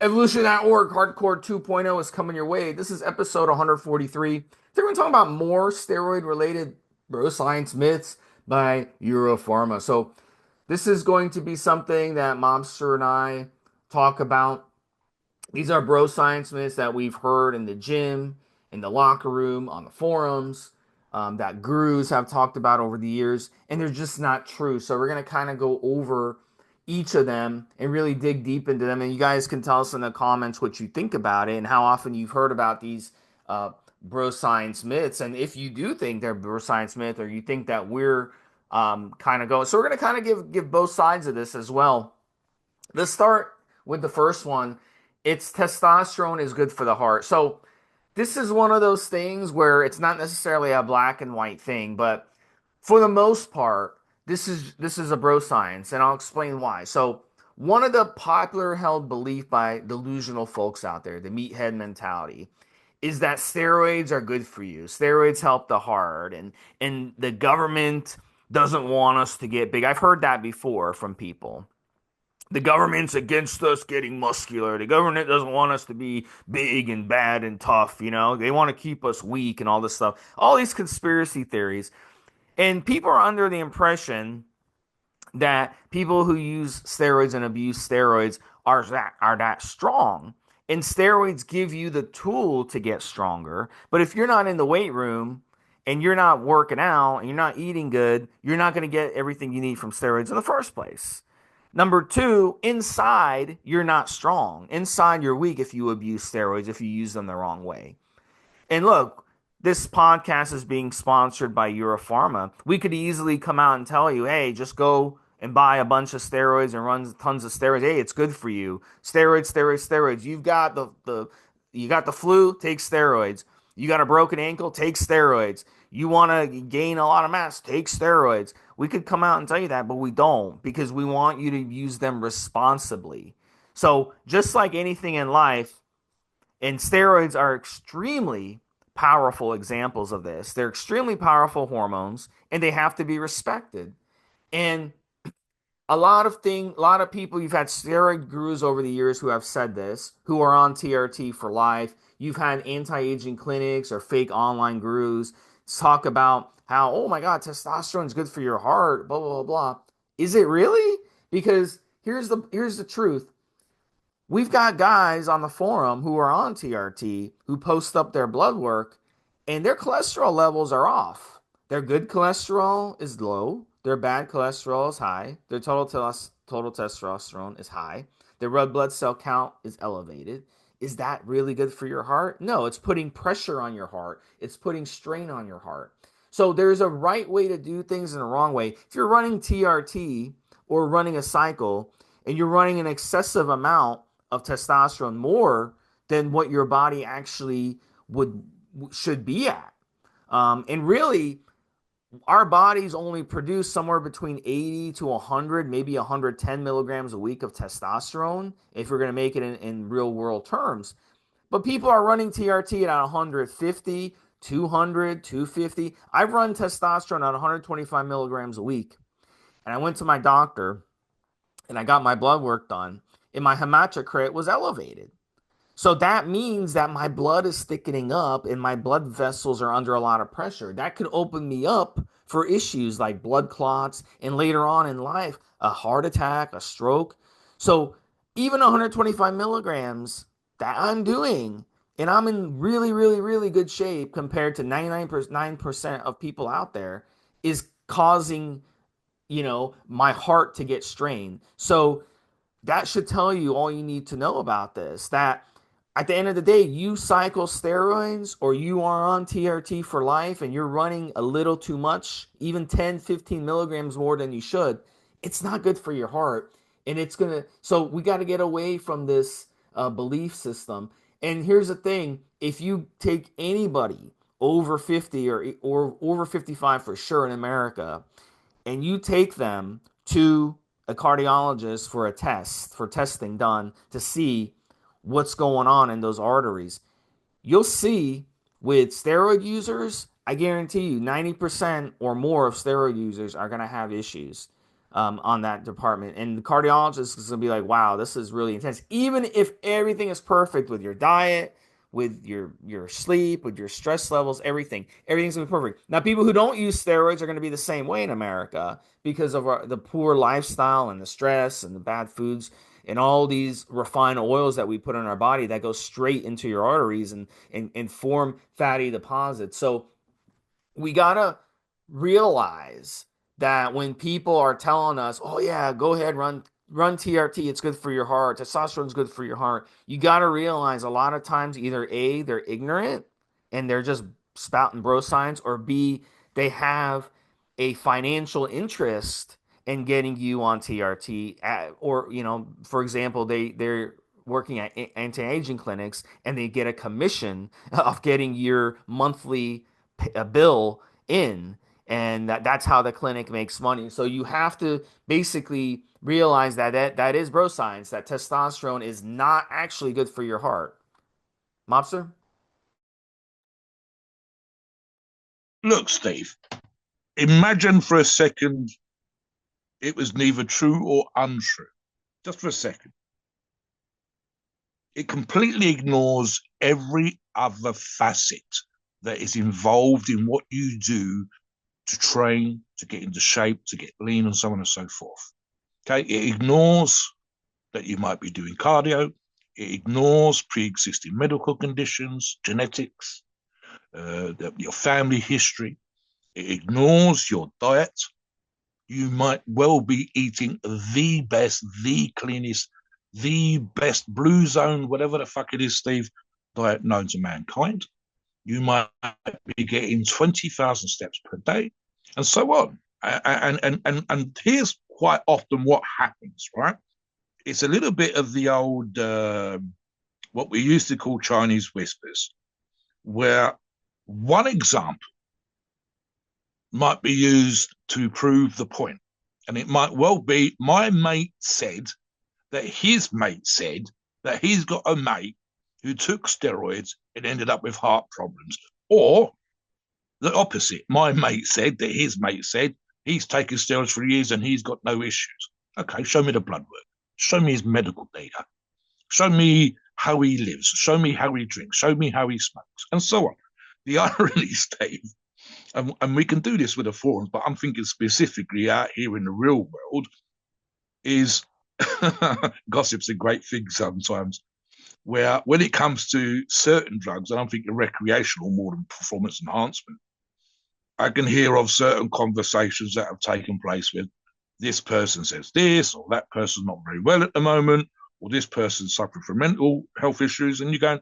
Evolution.org Hardcore 2.0 is coming your way. This is episode 143. Today we're going to talk about more steroid-related bro science myths by Euro Pharma. So this is going to be something that Mobster and I talk about. These are bro science myths that we've heard in the gym, in the locker room, on the forums, that gurus have talked about over the years, and they're just not true. So we're going to kind of go over each of them and really dig deep into them. And you guys can tell us in the comments what you think about it and how often you've heard about these uh, bro science myths. And if you do think they're bro science myth, or you think that we're kind of going, so we're going to kind of give both sides of this as well. Let's start with the first one. It's testosterone is good for the heart. So this is one of those things where it's not necessarily a black and white thing, but for the most part, this is a bro science, and I'll explain why. So one of the popular held belief by delusional folks out there, the meathead mentality, is that steroids are good for you. Steroids help the heart, and the government doesn't want us to get big. I've heard that before from people. The government's against us getting muscular. The government doesn't want us to be big and bad and tough, you know? They want to keep us weak and all this stuff. All these conspiracy theories. And people are under the impression that people who use steroids and abuse steroids are that strong. And steroids give you the tool to get stronger. But if you're not in the weight room and you're not working out and you're not eating good, you're not going to get everything you need from steroids in the first place. Number two, inside, you're not strong. Inside, you're weak if you abuse steroids, if you use them the wrong way. And look, this podcast is being sponsored by Euro Pharma. We could easily come out and tell you, hey, just go and buy a bunch of steroids and run tons of steroids. Hey, it's good for you. Steroids, steroids, steroids. You've got the flu, take steroids. You got a broken ankle, take steroids. You want to gain a lot of mass, take steroids. We could come out and tell you that, but we don't, because we want you to use them responsibly. So, just like anything in life, and steroids are extremely powerful examples of this. They're extremely powerful hormones, and they have to be respected. And a lot of people, you've had steroid gurus over the years who have said this, who are on TRT for life. You've had anti-aging clinics or fake online gurus talk about how, oh my God, testosterone is good for your heart, blah, blah, blah, blah. Is it really? Because here's the truth. We've got guys on the forum who are on TRT who post up their blood work, and their cholesterol levels are off. Their good cholesterol is low. Their bad cholesterol is high. Their total testosterone is high. Their red blood cell count is elevated. Is that really good for your heart? No, it's putting pressure on your heart. It's putting strain on your heart. So there's a right way to do things and a wrong way. If you're running TRT or running a cycle and you're running an excessive amount of testosterone, more than what your body actually would should be at. And really, our bodies only produce somewhere between 80 to 100, maybe 110 milligrams a week of testosterone, if we're going to make it in real world terms. But people are running TRT at 150, 200, 250. I've run testosterone at 125 milligrams a week. And I went to my doctor and I got my blood work done, and my hematocrit was elevated. So that means that my blood is thickening up and my blood vessels are under a lot of pressure. That could open me up for issues like blood clots and later on in life, a heart attack, a stroke. So even 125 milligrams that I'm doing, and I'm in really, really, really good shape compared to 99% of people out there, is causing, my heart to get strained. So that should tell you all you need to know about this. That at the end of the day, you cycle steroids or you are on TRT for life and you're running a little too much, even 10, 15 milligrams more than you should, it's not good for your heart. And so we got to get away from this belief system. And here's the thing, if you take anybody over 50 or over 55 for sure in America, and you take them to a cardiologist for a test, for testing done to see what's going on in those arteries, you'll see with steroid users, I guarantee you 90% or more of steroid users are going to have issues. on that department. And the cardiologist is going to be like, wow, this is really intense. Even if everything is perfect with your diet, with your sleep, with your stress levels, everything's gonna be perfect. Now, people who don't use steroids are gonna be the same way in America because of the poor lifestyle and the stress and the bad foods and all these refined oils that we put in our body that go straight into your arteries and form fatty deposits. So we gotta realize that when people are telling us, "Oh yeah, go ahead, run TRT, it's good for your heart. Testosterone's good for your heart." You gotta realize a lot of times either A, they're ignorant and they're just spouting bro science, or B, they have a financial interest in getting you on TRT, or for example, they're working at anti-aging clinics and they get a commission of getting your monthly a bill in, and that's how the clinic makes money. So you have to basically realize that is bro science, that testosterone is not actually good for your heart. Mobster? Look, Steve, imagine for a second it was neither true or untrue. Just for a second. It completely ignores every other facet that is involved in what you do to train, to get into shape, to get lean, and so on and so forth. Okay, it ignores that you might be doing cardio. It ignores pre-existing medical conditions, genetics, your family history. It ignores your diet. You might well be eating the best, the cleanest, the best blue zone, whatever the fuck it is, Steve, diet known to mankind. You might be getting 20,000 steps per day, and so on. And here's quite often what happens, right? It's a little bit of the old, what we used to call Chinese whispers, where one example might be used to prove the point. And it might well be my mate said that his mate said that he's got a mate who took steroids and ended up with heart problems. Or the opposite. My mate said that his mate said he's taken steroids for years and he's got no issues. Okay, show me the blood work. Show me his medical data. Show me how he lives. Show me how he drinks. Show me how he smokes, and so on. The irony, Steve, and we can do this with the forums, but I'm thinking specifically out here in the real world, is gossip's a great thing sometimes, where when it comes to certain drugs, and I'm thinking recreational more than performance enhancement, I can hear of certain conversations that have taken place with this person says this, or that person's not very well at the moment, or this person's suffering from mental health issues, and you're going,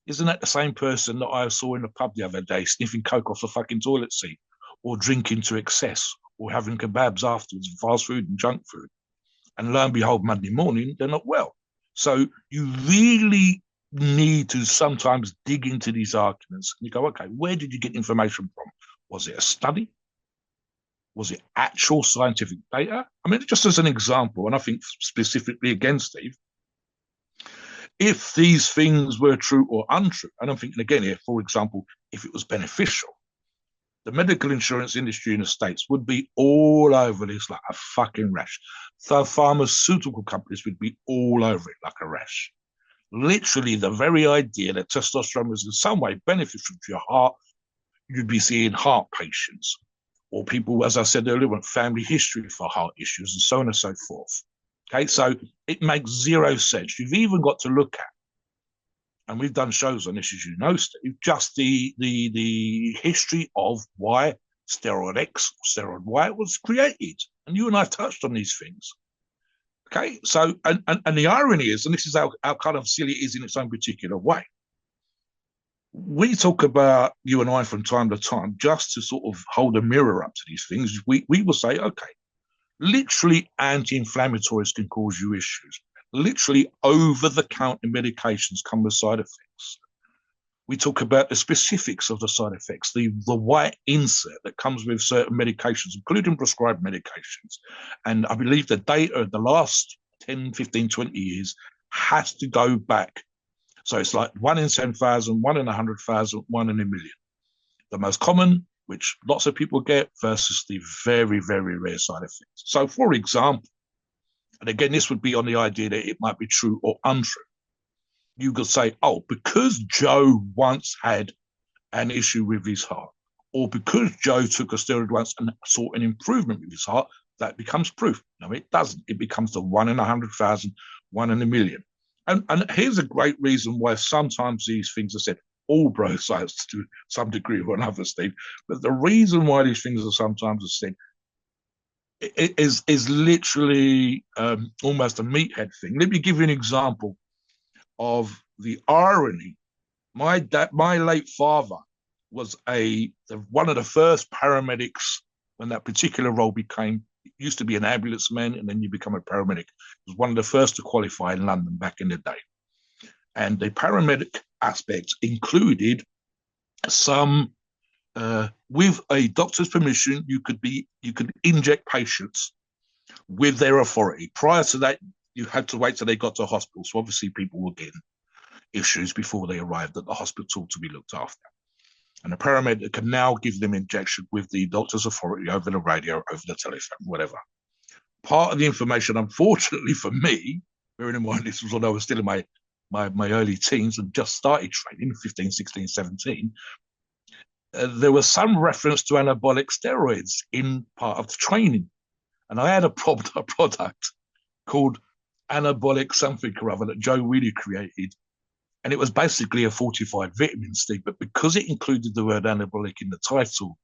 isn't that the same person that I saw in the pub the other day sniffing coke off the fucking toilet seat, or drinking to excess, or having kebabs afterwards, fast food and junk food? And lo and behold, Monday morning, they're not well. So you really need to sometimes dig into these arguments. And you go, okay, where did you get information from? Was it a study? Was it actual scientific data? I mean, just as an example, and I think specifically again, Steve, if these things were true or untrue, and I'm thinking again here, for example, if it was beneficial, the medical insurance industry in the States would be all over this like a fucking rash. The pharmaceutical companies would be all over it like a rash. Literally, the very idea that testosterone was in some way beneficial to your heart, you'd be seeing heart patients or people, as I said earlier, with family history for heart issues and so on and so forth. Okay, so it makes zero sense. You've even got to look at, and we've done shows on this, as you know, Steve, just the history of why steroid X, steroid Y was created. And you and I have touched on these things. Okay, so, and the irony is, and this is how kind of silly it is in its own particular way, we talk about, you and I from time to time, just to sort of hold a mirror up to these things, we will say, okay, literally anti-inflammatories can cause you issues. Literally over-the-counter medications come with side effects. We talk about the specifics of the side effects, the white insert that comes with certain medications, including prescribed medications. And I believe the data of the last 10, 15, 20 years has to go back. So it's like 1 in 10,000, 1 in 100,000, 1 in a million. The most common which lots of people get, versus the very, very rare side effects. So, for example, and again, this would be on the idea that it might be true or untrue. You could say, oh, because Joe once had an issue with his heart, or because Joe took a steroid once and saw an improvement with his heart, that becomes proof. No, it doesn't. It becomes the 1 in 100,000, 1 in a million. And here's a great reason why sometimes these things are said. All bro science to some degree or another, Steve. But the reason why these things are sometimes said is literally almost a meathead thing. Let me give you an example of the irony. My late father was one of the first paramedics when that particular role became. It used to be an ambulance man, and then you become a paramedic. It was one of the first to qualify in London back in the day. And the paramedic aspect included some, with a doctor's permission, you could inject patients with their authority. Prior to that, you had to wait till they got to hospital. So obviously people were getting issues before they arrived at the hospital to be looked after. And the paramedic can now give them injection with the doctor's authority over the radio, over the telephone, whatever. Part of the information, unfortunately for me, bearing in mind this was when I was still in my early teens and just started training, 15, 16, 17, there was some reference to anabolic steroids in part of the training. And I had a product called anabolic something or other that Joe really created. And it was basically a fortified vitamin, Steve. But because it included the word anabolic in the title,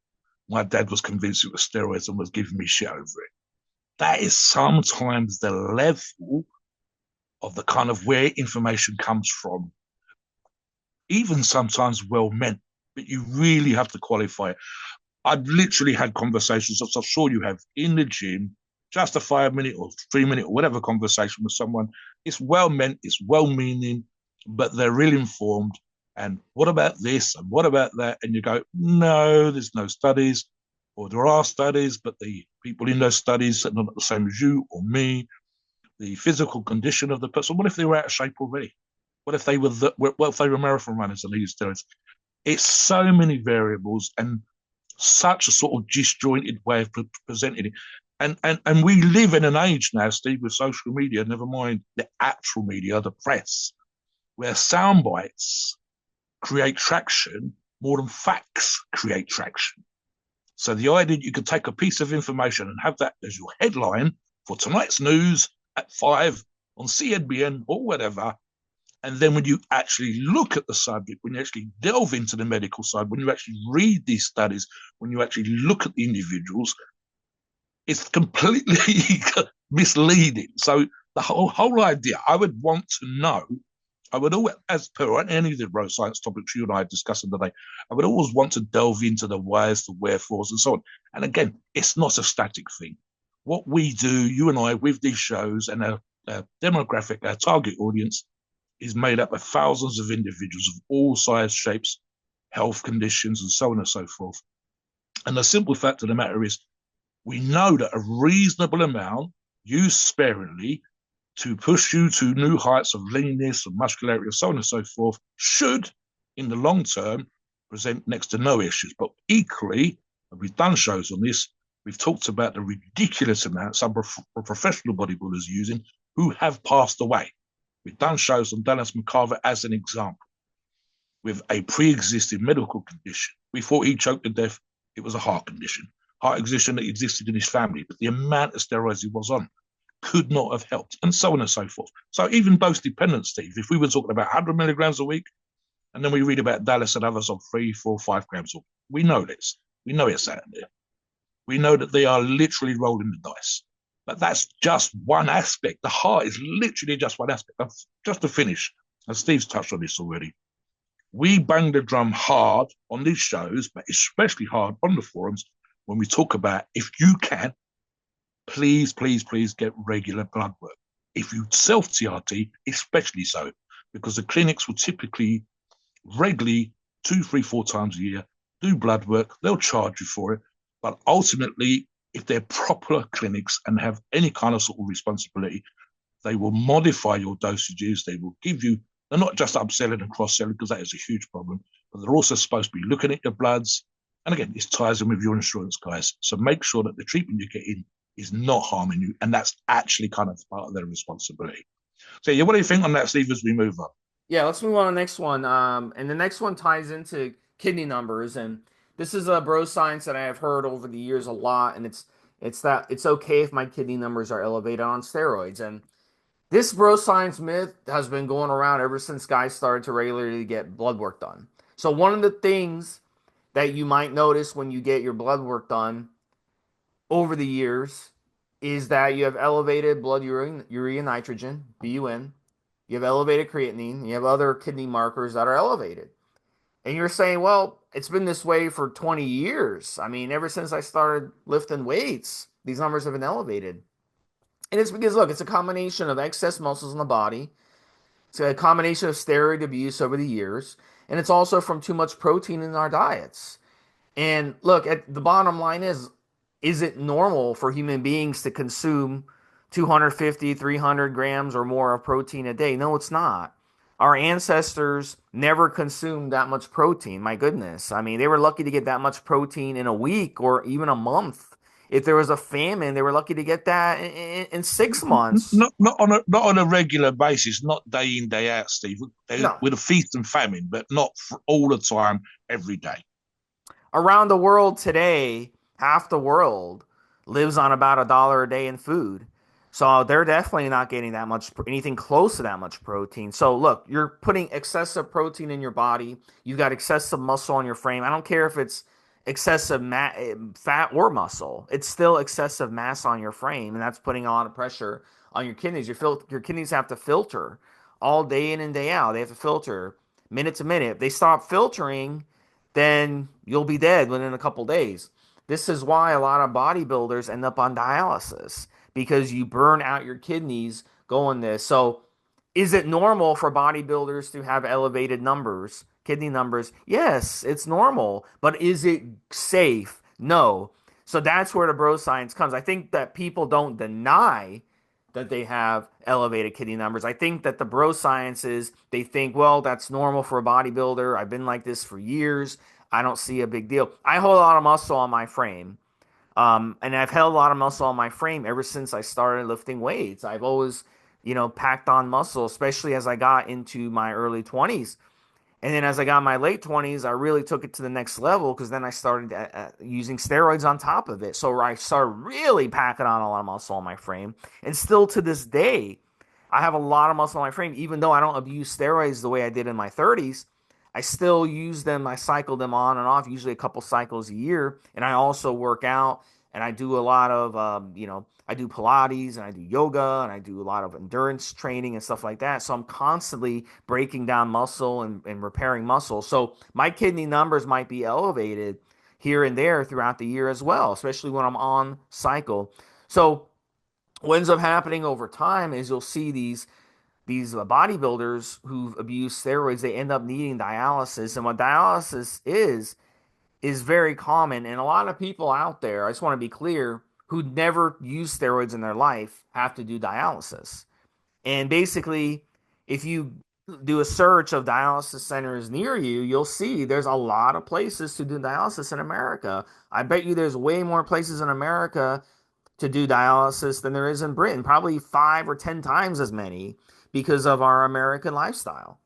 my dad was convinced it was steroids and was giving me shit over it. That is sometimes the level of the kind of where information comes from, even sometimes well meant, but you really have to qualify it. I've literally had conversations, as I'm sure you have, in the gym, just a 5-minute or 3-minute or whatever conversation with someone. It's well meant, it's well meaning, but they're ill informed. And what about this? And what about that? And you go, no, there's no studies, or there are studies, but the people in those studies are not the same as you or me. The physical condition of the person. What if they were out of shape already? What if they were marathon runners and they used steroids? It's so many variables and such a sort of disjointed way of presenting it. And we live in an age now, Steve, with social media, never mind the actual media, the press, where sound bites create traction more than facts create traction. So the idea that you could take a piece of information and have that as your headline for tonight's news at 5 on CNBN or whatever, and then when you actually look at the subject, when you actually delve into the medical side, when you actually read these studies, when you actually look at the individuals, it's completely misleading. So the whole idea, I would want to know, I would always, as per any of the road science topics you and I are discussing today, I would always want to delve into the whys, the wherefores, and so on. And again, it's not a static thing. What we do, you and I, with these shows and our demographic, our target audience, is made up of thousands of individuals of all sizes, shapes, health conditions, and so on and so forth. And the simple fact of the matter is, we know that a reasonable amount, used sparingly, to push you to new heights of leanness, of muscularity, and so on and so forth, should, in the long term, present next to no issues. But equally, and we've done shows on this, we've talked about the ridiculous amount some professional bodybuilders are using who have passed away. We've done shows on Dallas McCarver as an example, with a pre-existing medical condition. We thought he choked to death. It was a heart condition that existed in his family, but the amount of steroids he was on could not have helped, and so on and so forth. So even dose-dependent, Steve, if we were talking about 100 milligrams a week, and then we read about Dallas and others on 3, 4, 5 grams a week, we know this. We know it's out there. We know that they are literally rolling the dice. But that's just one aspect. The heart is literally just one aspect. Just to finish, and Steve's touched on this already, we bang the drum hard on these shows, but especially hard on the forums when we talk about, if you can, please, please, please get regular blood work. If you self-TRT, especially so, because the clinics will typically regularly 2, 3, 4 times a year do blood work. They'll charge you for it. But ultimately, if they're proper clinics and have any kind of sort of responsibility, they will modify your dosages. They will give you, they're not just upselling and cross-selling, because that is a huge problem, but they're also supposed to be looking at your bloods, And again, this ties in with your insurance, guys. So make sure that the treatment you're getting is not harming you, and that's actually kind of part of their responsibility. So, yeah, what do you think on that, Steve, as we move on? Yeah, let's move on to the next one. And the next one ties into kidney numbers, and this is a bro science that I have heard over the years a lot, and it's that it's okay if my kidney numbers are elevated on steroids. And this bro science myth has been going around ever since guys started to regularly get blood work done. So one of the things that you might notice when you get your blood work done over the years is that you have elevated blood urea nitrogen, BUN. You have elevated creatinine. You have other kidney markers that are elevated. And you're saying, well, it's been this way for 20 years. I mean, ever since I started lifting weights, these numbers have been elevated. And it's because, look, it's a combination of excess muscles in the body. It's a combination of steroid abuse over the years. And it's also from too much protein in our diets. And look, at the bottom line is it normal for human beings to consume 250, 300 grams or more of protein a day? No, it's not. Our ancestors never consumed that much protein. My goodness. I mean, they were lucky to get that much protein in a week or even a month. If there was a famine, they were lucky to get that in 6 months. Not on a regular basis, not day in day out, Steve. No, With a feast and famine, but not for all the time, every day. around the world today, half the world lives on about $1 a day in food. So they're definitely not getting that much, anything close to that much protein. So look, you're putting excessive protein in your body. You've got excessive muscle on your frame. I don't care if it's excessive fat or muscle. It's still excessive mass on your frame, and that's putting a lot of pressure on your kidneys. Your kidneys have to filter all day in and day out. They have to filter minute to minute. If they stop filtering, then you'll be dead within a couple days. This is why a lot of bodybuilders end up on dialysis because you burn out your kidneys going this. So, is it normal for bodybuilders to have elevated numbers, kidney numbers? Yes, it's normal. But is it safe? No. So that's where the bro science comes. I think that people don't deny that they have elevated kidney numbers. I think that the bro science is they think, well, that's normal for a bodybuilder. I've been like this for years. I don't see a big deal. I hold a lot of muscle on my frame. And I've held a lot of muscle on my frame ever since I started lifting weights. I've always, packed on muscle, especially as I got into my early 20s. And then as I got in my late 20s, I really took it to the next level because then I started using steroids on top of it. So I started really packing on a lot of muscle on my frame. And still to this day, I have a lot of muscle on my frame, even though I don't abuse steroids the way I did in my 30s. I still use them. I cycle them on and off, usually a couple cycles a year. And I also work out and I do a lot of, I do Pilates and I do yoga and I do a lot of endurance training and stuff like that. So I'm constantly breaking down muscle and repairing muscle. So my kidney numbers might be elevated here and there throughout the year as well, especially when I'm on cycle. So what ends up happening over time is you'll see these bodybuilders who've abused steroids, they end up needing dialysis. And what dialysis is very common. And a lot of people out there, I just want to be clear, who never used steroids in their life have to do dialysis. And basically, if you do a search of dialysis centers near you, you'll see there's a lot of places to do dialysis in America. I bet you there's way more places in America to do dialysis than there is in Britain, probably 5 or 10 times as many because of our American lifestyle.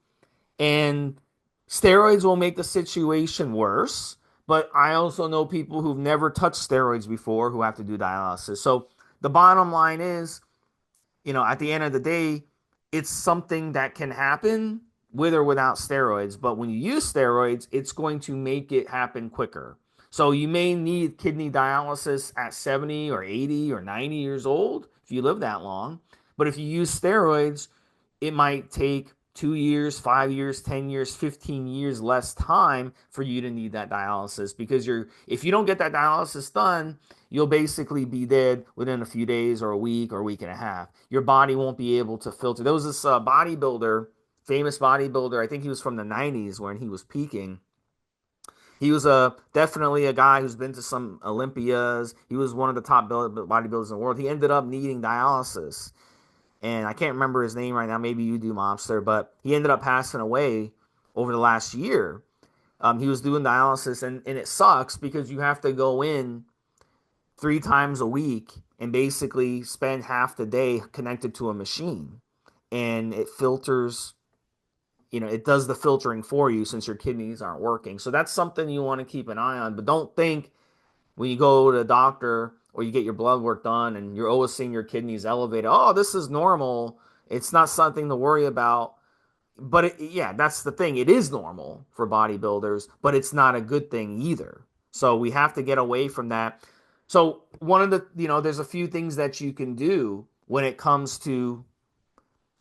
And steroids will make the situation worse. But I also know people who've never touched steroids before who have to do dialysis. So the bottom line is, at the end of the day, it's something that can happen with or without steroids. But when you use steroids, it's going to make it happen quicker. So you may need kidney dialysis at 70 or 80 or 90 years old if you live that long. But if you use steroids, it might take 2 years, 5 years, 10 years, 15 years less time for you to need that dialysis because if you don't get that dialysis done, you'll basically be dead within a few days or a week and a half. Your body won't be able to filter. There was this bodybuilder, famous bodybuilder, I think he was from the 90s when he was peaking. He was definitely a guy who's been to some Olympias. He was one of the top bodybuilders in the world. He ended up needing dialysis. And I can't remember his name right now. Maybe you do, Mobster. But he ended up passing away over the last year. He was doing dialysis, and it sucks because you have to go in 3 times a week and basically spend half the day connected to a machine, and it filters, it does the filtering for you since your kidneys aren't working. So that's something you want to keep an eye on. But don't think when you go to the doctor or you get your blood work done and you're always seeing your kidneys elevated, oh, this is normal. It's not something to worry about. But yeah, that's the thing. It is normal for bodybuilders, but it's not a good thing either. So we have to get away from that. So one of the, there's a few things that you can do when it comes to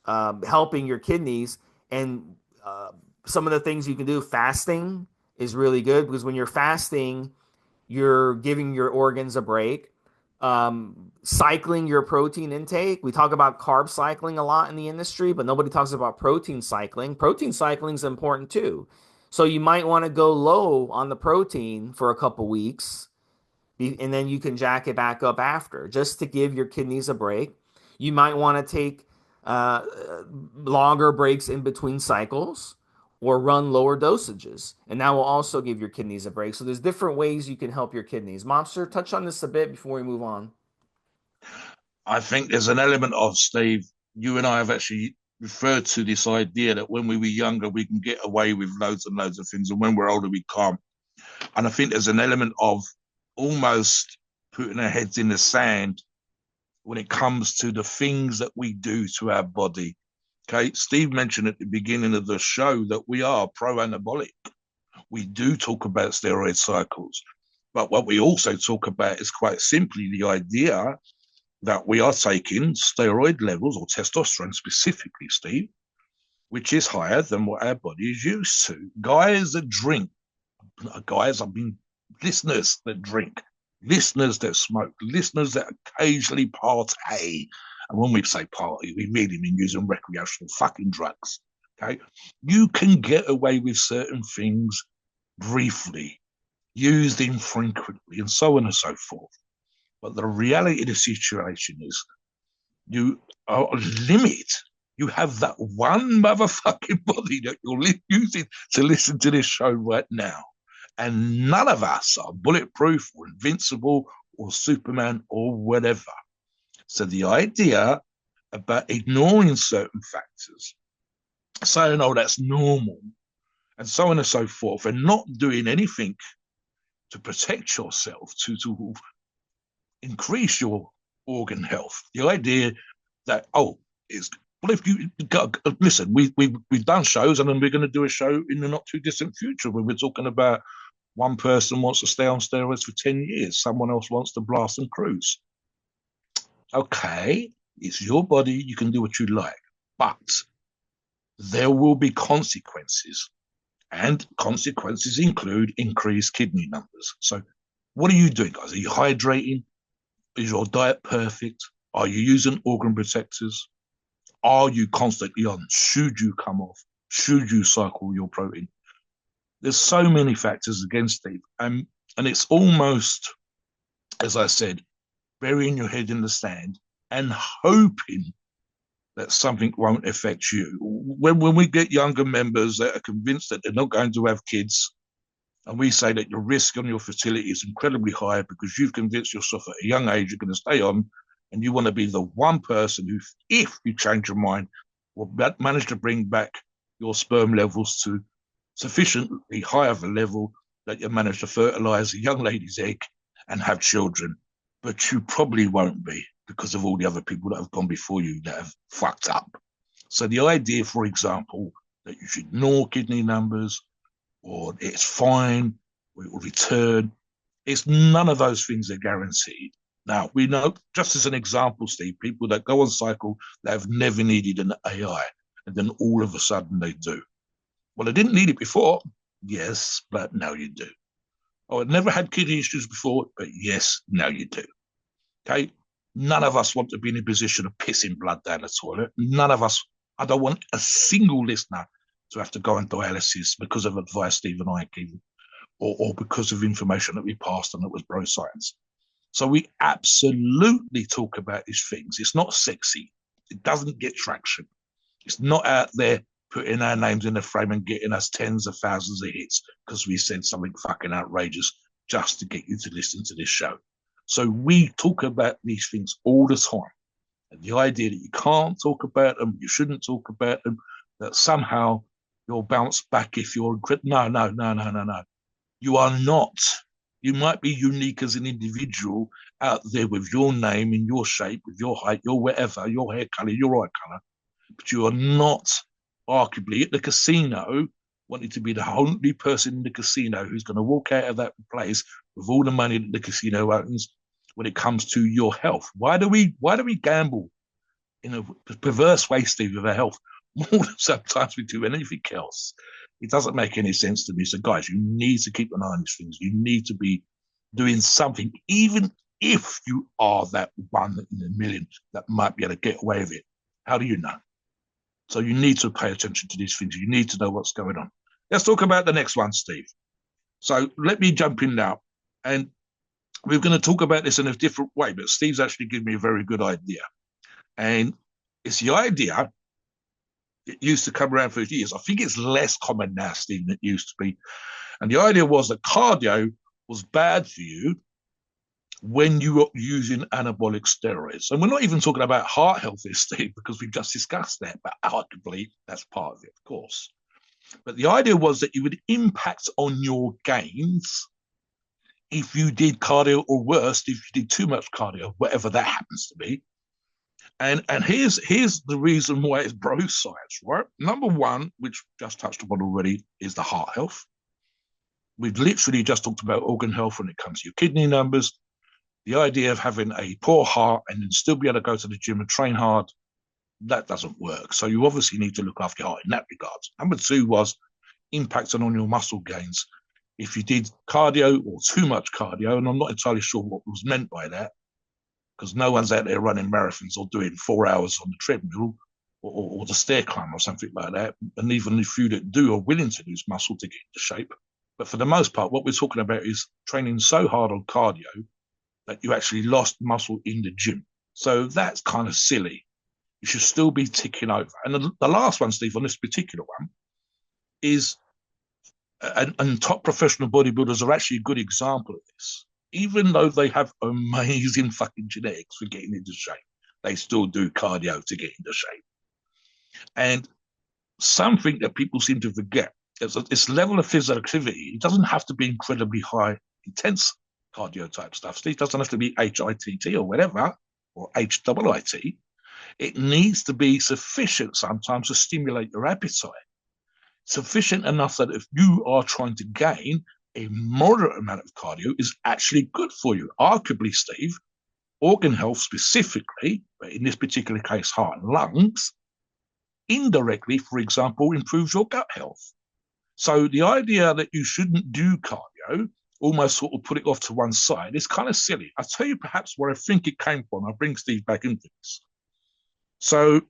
helping your kidneys. And uh, some of the things you can do, fasting is really good because when you're fasting, you're giving your organs a break. Cycling your protein intake. We talk about carb cycling a lot in the industry, but nobody talks about protein cycling. Protein cycling is important too. So you might want to go low on the protein for a couple weeks, and then you can jack it back up after, just to give your kidneys a break. You might want to take uh, longer breaks in between cycles or run lower dosages, and that will also give your kidneys a break. So there's different ways you can help your kidneys. Mobster, touch on this a bit before we move on. I think there's an element of, Steve, you and I have actually referred to this idea that when we were younger, we can get away with loads and loads of things, and when we're older, we can't. And I think there's an element of almost putting our heads in the sand when it comes to the things that we do to our body. Okay, Steve mentioned at the beginning of the show that we are pro-anabolic. We do talk about steroid cycles, but what we also talk about is quite simply the idea that we are taking steroid levels, or testosterone specifically, Steve, which is higher than what our body is used to. Guys that drink, guys, I mean, listeners that drink, listeners that smoke, listeners that occasionally partay. And when we say party, we really mean using recreational fucking drugs. Okay. You can get away with certain things briefly, used infrequently, and so on and so forth. But the reality of the situation is you are limit. You have that one motherfucking body that you're using to listen to this show right now. And none of us are bulletproof or invincible or Superman or whatever. So the idea about ignoring certain factors, saying, oh, that's normal, and so on and so forth, and not doing anything to protect yourself, to increase your organ health. The idea that, oh, it's, well, if you listen, we've done shows, and then we're going to do a show in the not too distant future where we're talking about one person wants to stay on steroids for 10 years, someone else wants to blast and cruise. Okay, it's your body, you can do what you like, but there will be consequences, and consequences include increased kidney numbers. So, what are you doing, guys? Are you hydrating? Is your diet perfect? Are you using organ protectors? Are you constantly on? Should you come off? Should you cycle your protein? There's so many factors against it. And it's almost, as I said, burying your head in the sand and hoping that something won't affect you. When we get younger members that are convinced that they're not going to have kids, and we say that your risk on your fertility is incredibly high because you've convinced yourself at a young age you're going to stay on, and you want to be the one person who, if you change your mind, will manage to bring back your sperm levels to sufficiently high of a level that you manage to fertilize a young lady's egg and have children. But you probably won't be because of all the other people that have gone before you that have fucked up. So the idea, for example, that you should ignore kidney numbers, or it's fine, or it will return. It's none of those things are guaranteed. Now, we know, just as an example, Steve, people that go on cycle that have never needed an AI, and then all of a sudden they do. Well, I didn't need it before. Yes, but now you do. Oh, I never had kidney issues before, but yes, now you do. Okay? None of us want to be in a position of pissing blood down the toilet. None of us, I don't want a single listener to have to go on dialysis because of advice Steve and I gave, or because of information that we passed and that was bro science. So we absolutely talk about these things. It's not sexy. It doesn't get traction. It's not out there putting our names in the frame and getting us tens of thousands of hits because we said something fucking outrageous just to get you to listen to this show. So we talk about these things all the time. And the idea that you can't talk about them, you shouldn't talk about them, that somehow you'll bounce back if you're no, no, no, no, no, no. You are not. You might be unique as an individual out there with your name and your shape, with your height, your whatever, your hair color, your eye color, but you are not arguably at the casino wanting to be the only person in the casino who's going to walk out of that place with all the money that the casino owns when it comes to your health. Why do we gamble in a perverse way, Steve, with our health more than sometimes we do anything else? It doesn't make any sense to me. So, guys, you need to keep an eye on these things. You need to be doing something, even if you are that one in a million that might be able to get away with it. How do you know? So you need to pay attention to these things. You need to know what's going on. Let's talk about the next one, Steve. So let me jump in now. And we're going to talk about this in a different way, but Steve's actually given me a very good idea. And it's the idea, it used to come around for years. I think it's less common now, Steve, than it used to be. And the idea was that cardio was bad for you when you were using anabolic steroids. And we're not even talking about heart health here, Steve, because we've just discussed that, but arguably that's part of it, of course. But the idea was that it would impact on your gains if you did cardio, or worse, if you did too much cardio, whatever that happens to be. And here's the reason why it's bro science, right? Number one, which just touched upon already, is the heart health. We've literally just talked about organ health when it comes to your kidney numbers. The idea of having a poor heart and then still be able to go to the gym and train hard, that doesn't work. So you obviously need to look after your heart in that regard. Number two was impacting on your muscle gains. If you did cardio or too much cardio, and I'm not entirely sure what was meant by that, because no one's out there running marathons or doing 4 hours on the treadmill or the stair climb or something like that. And even the few that do are willing to lose muscle to get into shape. But for the most part, what we're talking about is training so hard on cardio that you actually lost muscle in the gym. So that's kind of silly. You should still be ticking over. And the last one, Steve, on this particular one is, and top professional bodybuilders are actually a good example of this. Even though they have amazing fucking genetics for getting into shape, they still do cardio to get into shape. And something that people seem to forget is that this level of physical activity, it doesn't have to be incredibly high, intense cardio type stuff. It doesn't have to be HITT or whatever, or HIIT. It needs to be sufficient sometimes to stimulate your appetite. Sufficient enough that if you are trying to gain, a moderate amount of cardio is actually good for you. Arguably, Steve, organ health specifically, but in this particular case, heart and lungs, indirectly, for example, improves your gut health. So the idea that you shouldn't do cardio, almost sort of put it off to one side, is kind of silly. I'll tell you perhaps where I think it came from. I'll bring Steve back into this. So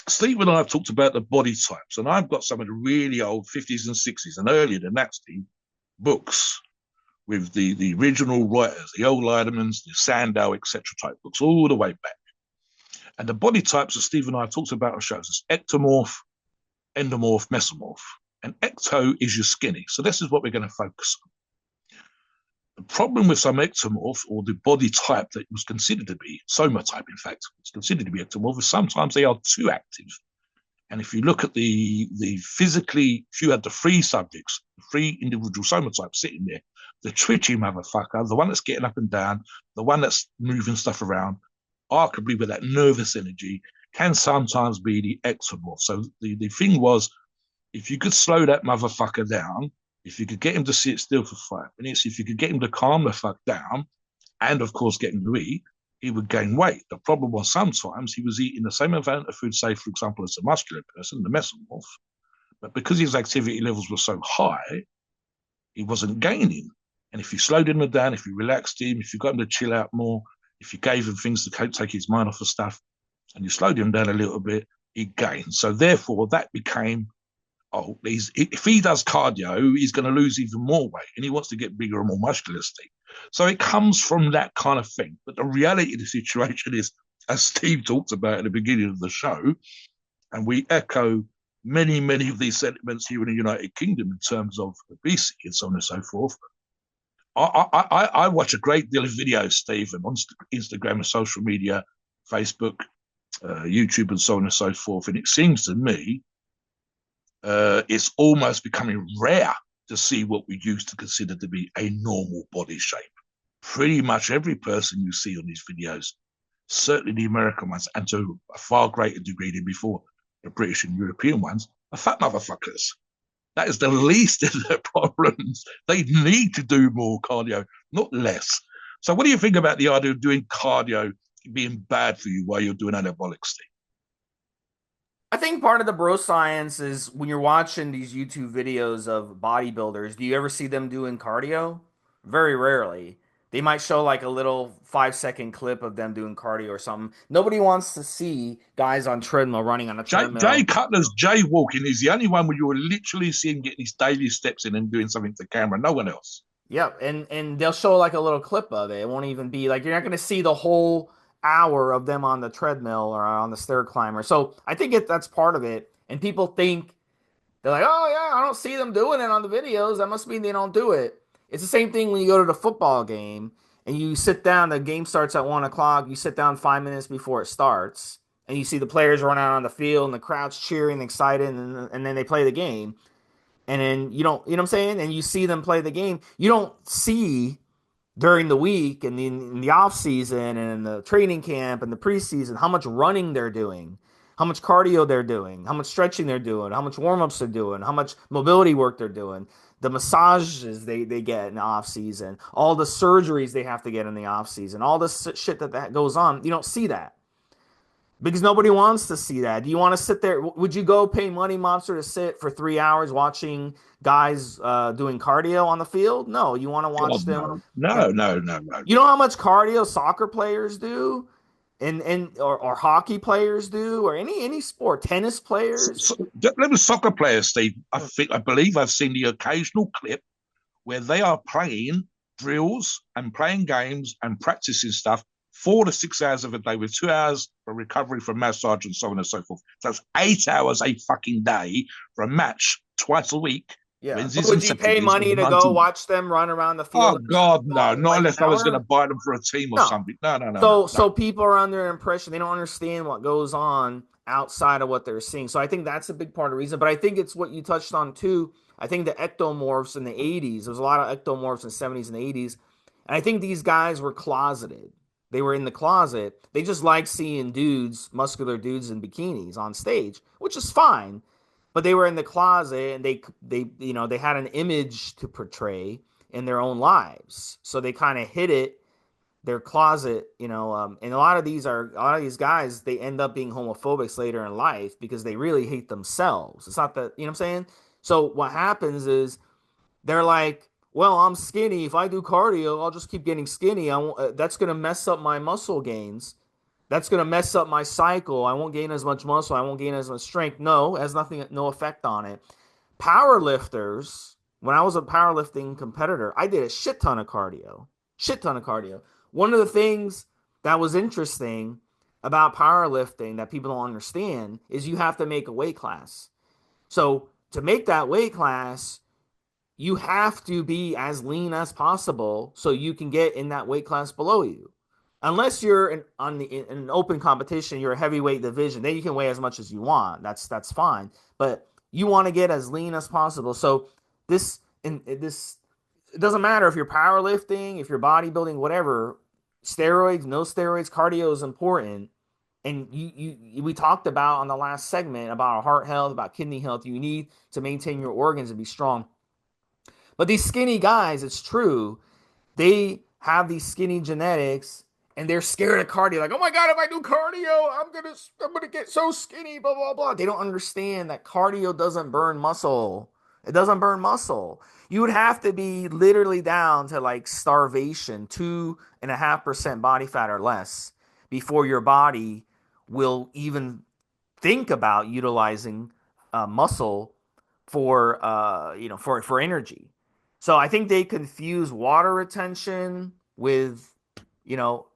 Steve and I have talked about the body types, and I've got some of the really old 50s and 60s and earlier than that, Steve, books with the original writers, the old Leidemans, the Sandow, etc. type books, all the way back. And the body types that Steve and I have talked about on shows is ectomorph, endomorph, mesomorph. And ecto is your skinny. So this is what we're going to focus on. The problem with some ectomorph, or the body type that was considered to be, soma type in fact, it's considered to be ectomorph, is sometimes they are too active. And if you look at the physically, if you had the three subjects, the three individual soma types sitting there, the twitchy motherfucker, the one that's getting up and down, the one that's moving stuff around, arguably with that nervous energy, can sometimes be the ectomorph. So the thing was, if you could slow that motherfucker down, if you could get him to sit still for 5 minutes, if you could get him to calm the fuck down, and of course get him to eat, he would gain weight. The problem was sometimes he was eating the same amount of food, say, for example, as a muscular person, the mesomorph, but because his activity levels were so high, he wasn't gaining. And if you slowed him down, if you relaxed him, if you got him to chill out more, if you gave him things to take his mind off of stuff, and you slowed him down a little bit, he gained. So therefore, that became, if he does cardio, he's going to lose even more weight, and he wants to get bigger and more muscular, Steve. So it comes from that kind of thing. But the reality of the situation is, as Steve talked about at the beginning of the show, and we echo many of these sentiments here in the United Kingdom in terms of obesity and so on and so forth. I watch a great deal of videos, Stephen, on Instagram and social media, Facebook, YouTube, and so on and so forth. And it seems to me it's almost becoming rare to see what we used to consider to be a normal body shape. Pretty much every person you see on these videos, certainly the American ones, and to a far greater degree than before, the British and European ones, are fat motherfuckers. That is the least of their problems. They need to do more cardio, not less. So, what do you think about the idea of doing cardio being bad for you while you're doing anabolic, Steve? I think part of the bro science is when you're watching these YouTube videos of bodybuilders, do you ever see them doing cardio? Very rarely. They might show like a little 5 second clip of them doing cardio or something. Nobody wants to see guys on treadmill running on a Jay treadmill. Cutler's jaywalking is the only one where you're literally seeing getting his daily steps in and doing something to camera. No one else. Yep, and they'll show like a little clip of it. It won't even be like you're not going to see the whole hour of them on the treadmill or on the stair climber. So I think that's part of it. And people think they're like, oh yeah, I don't see them doing it on the videos. That must mean they don't do it. It's the same thing when you go to the football game and you sit down. The game starts at 1 o'clock. You sit down 5 minutes before it starts, and you see the players run out on the field and the crowd's cheering, excited, and then they play the game. And then you know what I'm saying? And you see them play the game. You don't see during the week and in the off season and in the training camp and the preseason how much running they're doing, how much cardio they're doing, how much stretching they're doing, how much warm-ups they're doing, how much mobility work they're doing, the massages they get in the off season, all the surgeries they have to get in the off season, all this shit that goes on. You don't see that because nobody wants to see that. Do you want to sit there? Would you go pay money, Mobster, to sit for 3 hours watching guys doing cardio on the field? No, you want to watch God, them. no. You know, No. you know how much cardio soccer players do, and or hockey players do, or any sport, tennis players. Them soccer players, Steve, I believe I've seen the occasional clip where they are playing drills and playing games and practicing stuff 4 to 6 hours of a day with 2 hours for recovery from massage and so on and so forth. So that's 8 hours a fucking day for a match twice a week, Yeah, but Wednesdays and would you pay Saturdays, money to go 90 minutes. watch them run around the Oh, field God, no. Not like an unless I was going to hour? buy them for a team or No. something. No. So people are under the impression they don't understand what goes on outside of what they're seeing. So I think that's a big part of the reason. But I think it's what you touched on too. I think the ectomorphs in the 80s, there was a lot of ectomorphs in the 70s and the 80s. And I think these guys were closeted. They were in the closet. They just like seeing dudes, muscular dudes in bikinis on stage, which is fine. But they were in the closet and they had an image to portray in their own lives. So they kind of hid it their closet, and a lot of these guys, they end up being homophobics later in life because they really hate themselves. It's not that, you know what I'm saying? So what happens is they're like, well, I'm skinny. If I do cardio, I'll just keep getting skinny. That's going to mess up my muscle gains. That's going to mess up my cycle. I won't gain as much muscle. I won't gain as much strength. No, it has nothing, no effect on it. Power lifters, when I was a powerlifting competitor, I did a shit ton of cardio. Shit ton of cardio. One of the things that was interesting about powerlifting that people don't understand is you have to make a weight class. So to make that weight class, you have to be as lean as possible so you can get in that weight class below you. Unless you're in an open competition, you're a heavyweight division, then you can weigh as much as you want. That's fine. But you want to get as lean as possible. So this it doesn't matter if you're powerlifting, if you're bodybuilding, whatever. Steroids, no steroids, cardio is important. And we talked about on the last segment about heart health, about kidney health. You need to maintain your organs and be strong. But these skinny guys, it's true, they have these skinny genetics and they're scared of cardio. Like, oh my God, if I do cardio, I'm gonna get so skinny, blah, blah, blah. They don't understand that cardio doesn't burn muscle. It doesn't burn muscle. You would have to be literally down to like starvation, 2.5% body fat or less, before your body will even think about utilizing muscle for for energy. So I think they confuse water retention with you know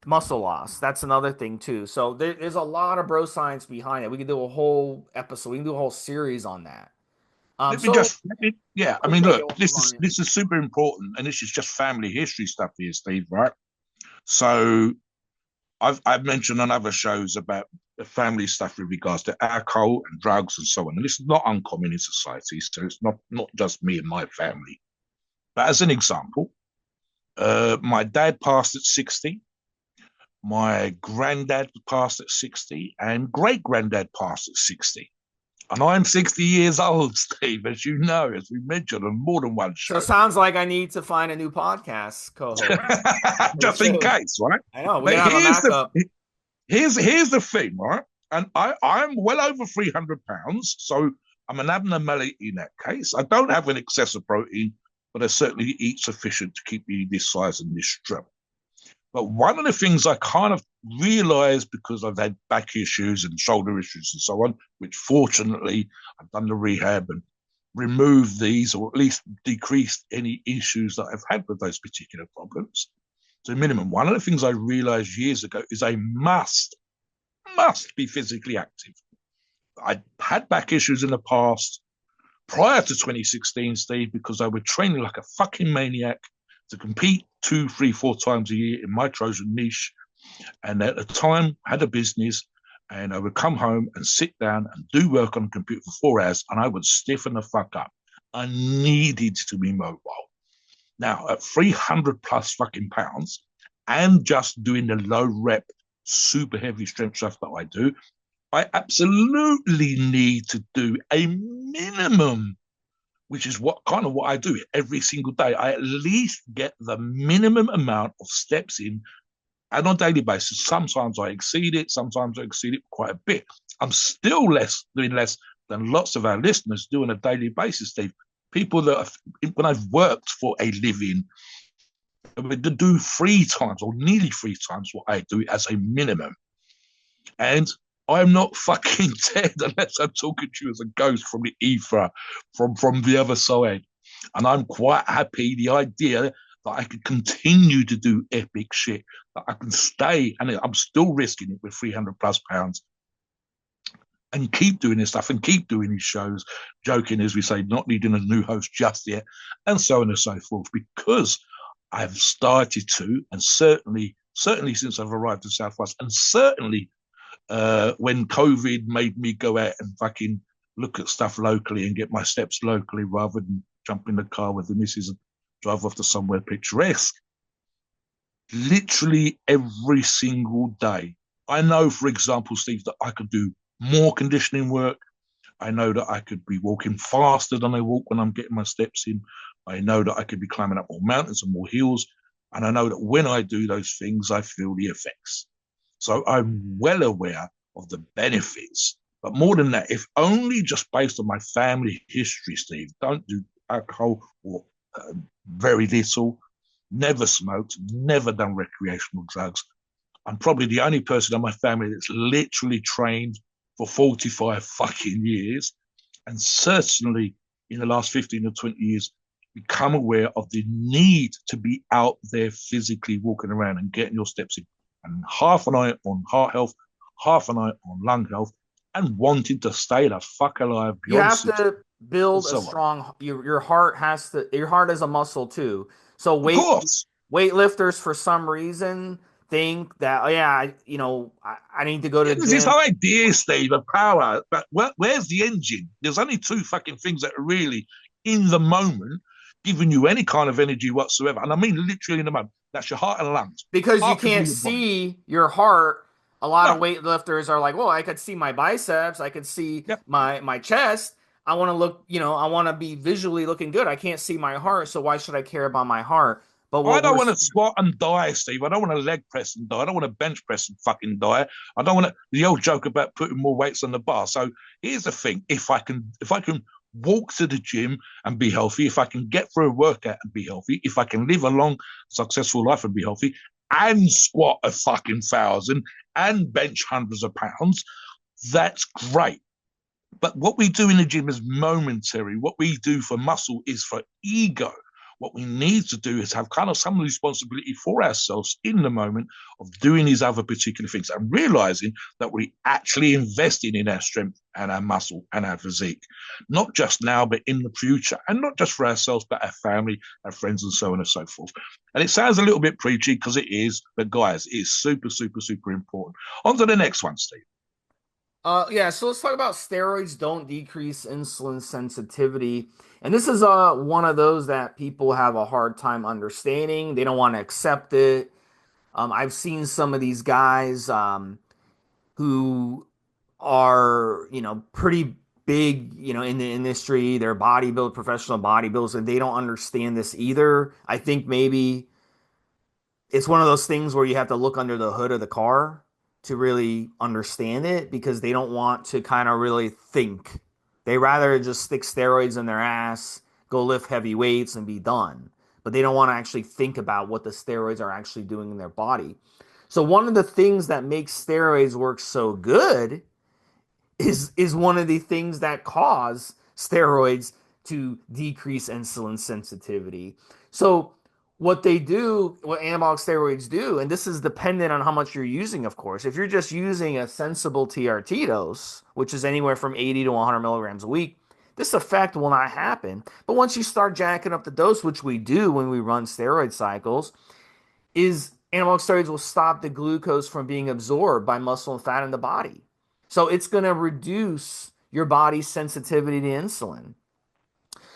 Muscle loss. That's another thing too. So there's a lot of bro science behind it. We could do a whole episode. We can do a whole series on that. Yeah. I mean, Okay, look, go this on. is this is super important, and this is just family history stuff here, Steve. Right? So I've mentioned on other shows about the family stuff with regards to alcohol and drugs and so on, and this is not uncommon in society. So it's not just me and my family. But as an example, my dad passed at 60. My granddad passed at 60, and great granddad passed at 60. And I'm 60 years old, Steve, as you know, as we mentioned on more than one So it show. sounds like I need to find a new podcast co-host. Just in case, right? I know we But gotta have a backup. here's the thing, right? And I'm well over 300 pounds, so I'm an abnormality in that case. I don't have an excess of protein, but I certainly eat sufficient to keep me this size and this strength. But one of the things I kind of realized, because I've had back issues and shoulder issues and so on, which fortunately I've done the rehab and removed these, or at least decreased any issues that I've had with those particular problems to a minimum. One of the things I realized years ago is I must be physically active. I had back issues in the past prior to 2016, Steve, because I would train like a fucking maniac to compete 2, 3, 4 times a year in my Trojan niche. And at the time, had a business, and I would come home and sit down and do work on the computer for 4 hours, and I would stiffen the fuck up. I needed to be mobile. Now, at 300 plus fucking pounds, and just doing the low rep, super heavy strength stuff that I do, I absolutely need to do a minimum, which is what I do every single day. I at least get the minimum amount of steps in and on a daily basis. Sometimes I exceed it, sometimes I exceed it quite a bit. I'm still doing less than lots of our listeners do on a daily basis, Steve. People that when I've worked for a living, to do 3 times or nearly 3 times what I do as a minimum. And I'm not fucking dead unless I'm talking to you as a ghost from the ether, from the other side. And I'm quite happy the idea that I could continue to do epic shit, that I can stay, and I'm still risking it with 300 plus pounds, and keep doing this stuff and keep doing these shows, joking, as we say, not needing a new host just yet, and so on and so forth, because I've started to, and certainly since I've arrived in Southwest, and certainly when COVID made me go out and fucking look at stuff locally and get my steps locally rather than jump in the car with the missus and drive off to somewhere picturesque. Literally every single day. I know, for example, Steve, that I could do more conditioning work. I know that I could be walking faster than I walk when I'm getting my steps in. I know that I could be climbing up more mountains and more hills. And I know that when I do those things, I feel the effects. So I'm well aware of the benefits. But more than that, if only just based on my family history, Steve, don't do alcohol or very little, never smoked, never done recreational drugs. I'm probably the only person in my family that's literally trained for 45 fucking years. And certainly in the last 15 or 20 years, become aware of the need to be out there physically walking around and getting your steps in. And half an eye on heart health, half an eye on lung health, and wanting to stay the fuck alive You beyond have 60 to and build a so on. strong your heart has to your heart is a muscle too. So Of course. weightlifters for some reason think that, oh yeah, I need to go to Yeah, the there's this gym. idea, Steve, of power, but where's the engine? There's only two fucking things that are really in the moment giving you any kind of energy whatsoever. And I mean literally in the moment. That's your heart and lungs. Because you Heart can do can't your body. see your heart. A lot of No. weightlifters are like, well, I could see my biceps, I could see Yeah. my chest. I want to look, I want to be visually looking good. I can't see my heart, so why should I care about my heart? But I what don't we're want to squat and die, Steve. I don't want to leg press and die. I don't want to bench press and fucking die. I don't want to the old joke about putting more weights on the bar. So here's the thing: if I can walk to the gym and be healthy, if I can get through a workout and be healthy, if I can live a long, successful life and be healthy, and squat 1,000 and bench hundreds of pounds, that's great. But what we do in the gym is momentary. What we do for muscle is for ego. What we need to do is have kind of some responsibility for ourselves in the moment of doing these other particular things and realizing that we're actually investing in our strength and our muscle and our physique, not just now, but in the future, and not just for ourselves, but our family, our friends, and so on and so forth. And it sounds a little bit preachy because it is, but guys, it's super, super, super important. On to the next one, Steve. Yeah, so let's talk about steroids don't decrease insulin sensitivity. And this is one of those that people have a hard time understanding. They don't want to accept it. I've seen some of these guys who are, pretty big, in the industry. They're professional bodybuilders, and they don't understand this either. I think maybe it's one of those things where you have to look under the hood of the car to really understand it because they don't want to kind of really think. They rather just stick steroids in their ass, go lift heavy weights and be done. But they don't want to actually think about what the steroids are actually doing in their body. So one of the things that makes steroids work so good is one of the things that cause steroids to decrease insulin sensitivity. So what they do, what anabolic steroids do, and this is dependent on how much you're using, of course. If you're just using a sensible TRT dose, which is anywhere from 80 to 100 milligrams a week, this effect will not happen. But once you start jacking up the dose, which we do when we run steroid cycles, is anabolic steroids will stop the glucose from being absorbed by muscle and fat in the body. So it's going to reduce your body's sensitivity to insulin.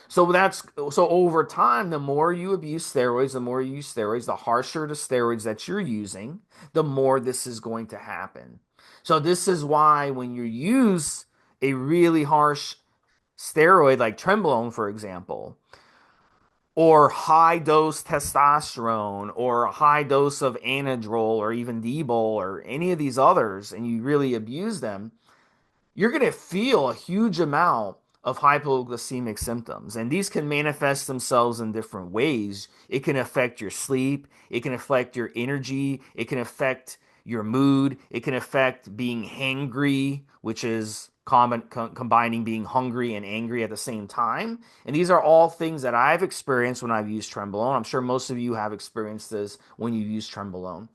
So over time, the more you abuse steroids, the more you use steroids, the harsher the steroids that you're using, the more this is going to happen. So this is why when you use a really harsh steroid like trenbolone, for example, or high dose testosterone or a high dose of anadrol or even Debol or any of these others, and you really abuse them, you're going to feel a huge amount of hypoglycemic symptoms. And these can manifest themselves in different ways. It can affect your sleep, it can affect your energy, it can affect your mood, it can affect being hangry, which is combining being hungry and angry at the same time. And these are all things that I've experienced when I've used trenbolone. I'm sure most of you have experienced this when you use trenbolone.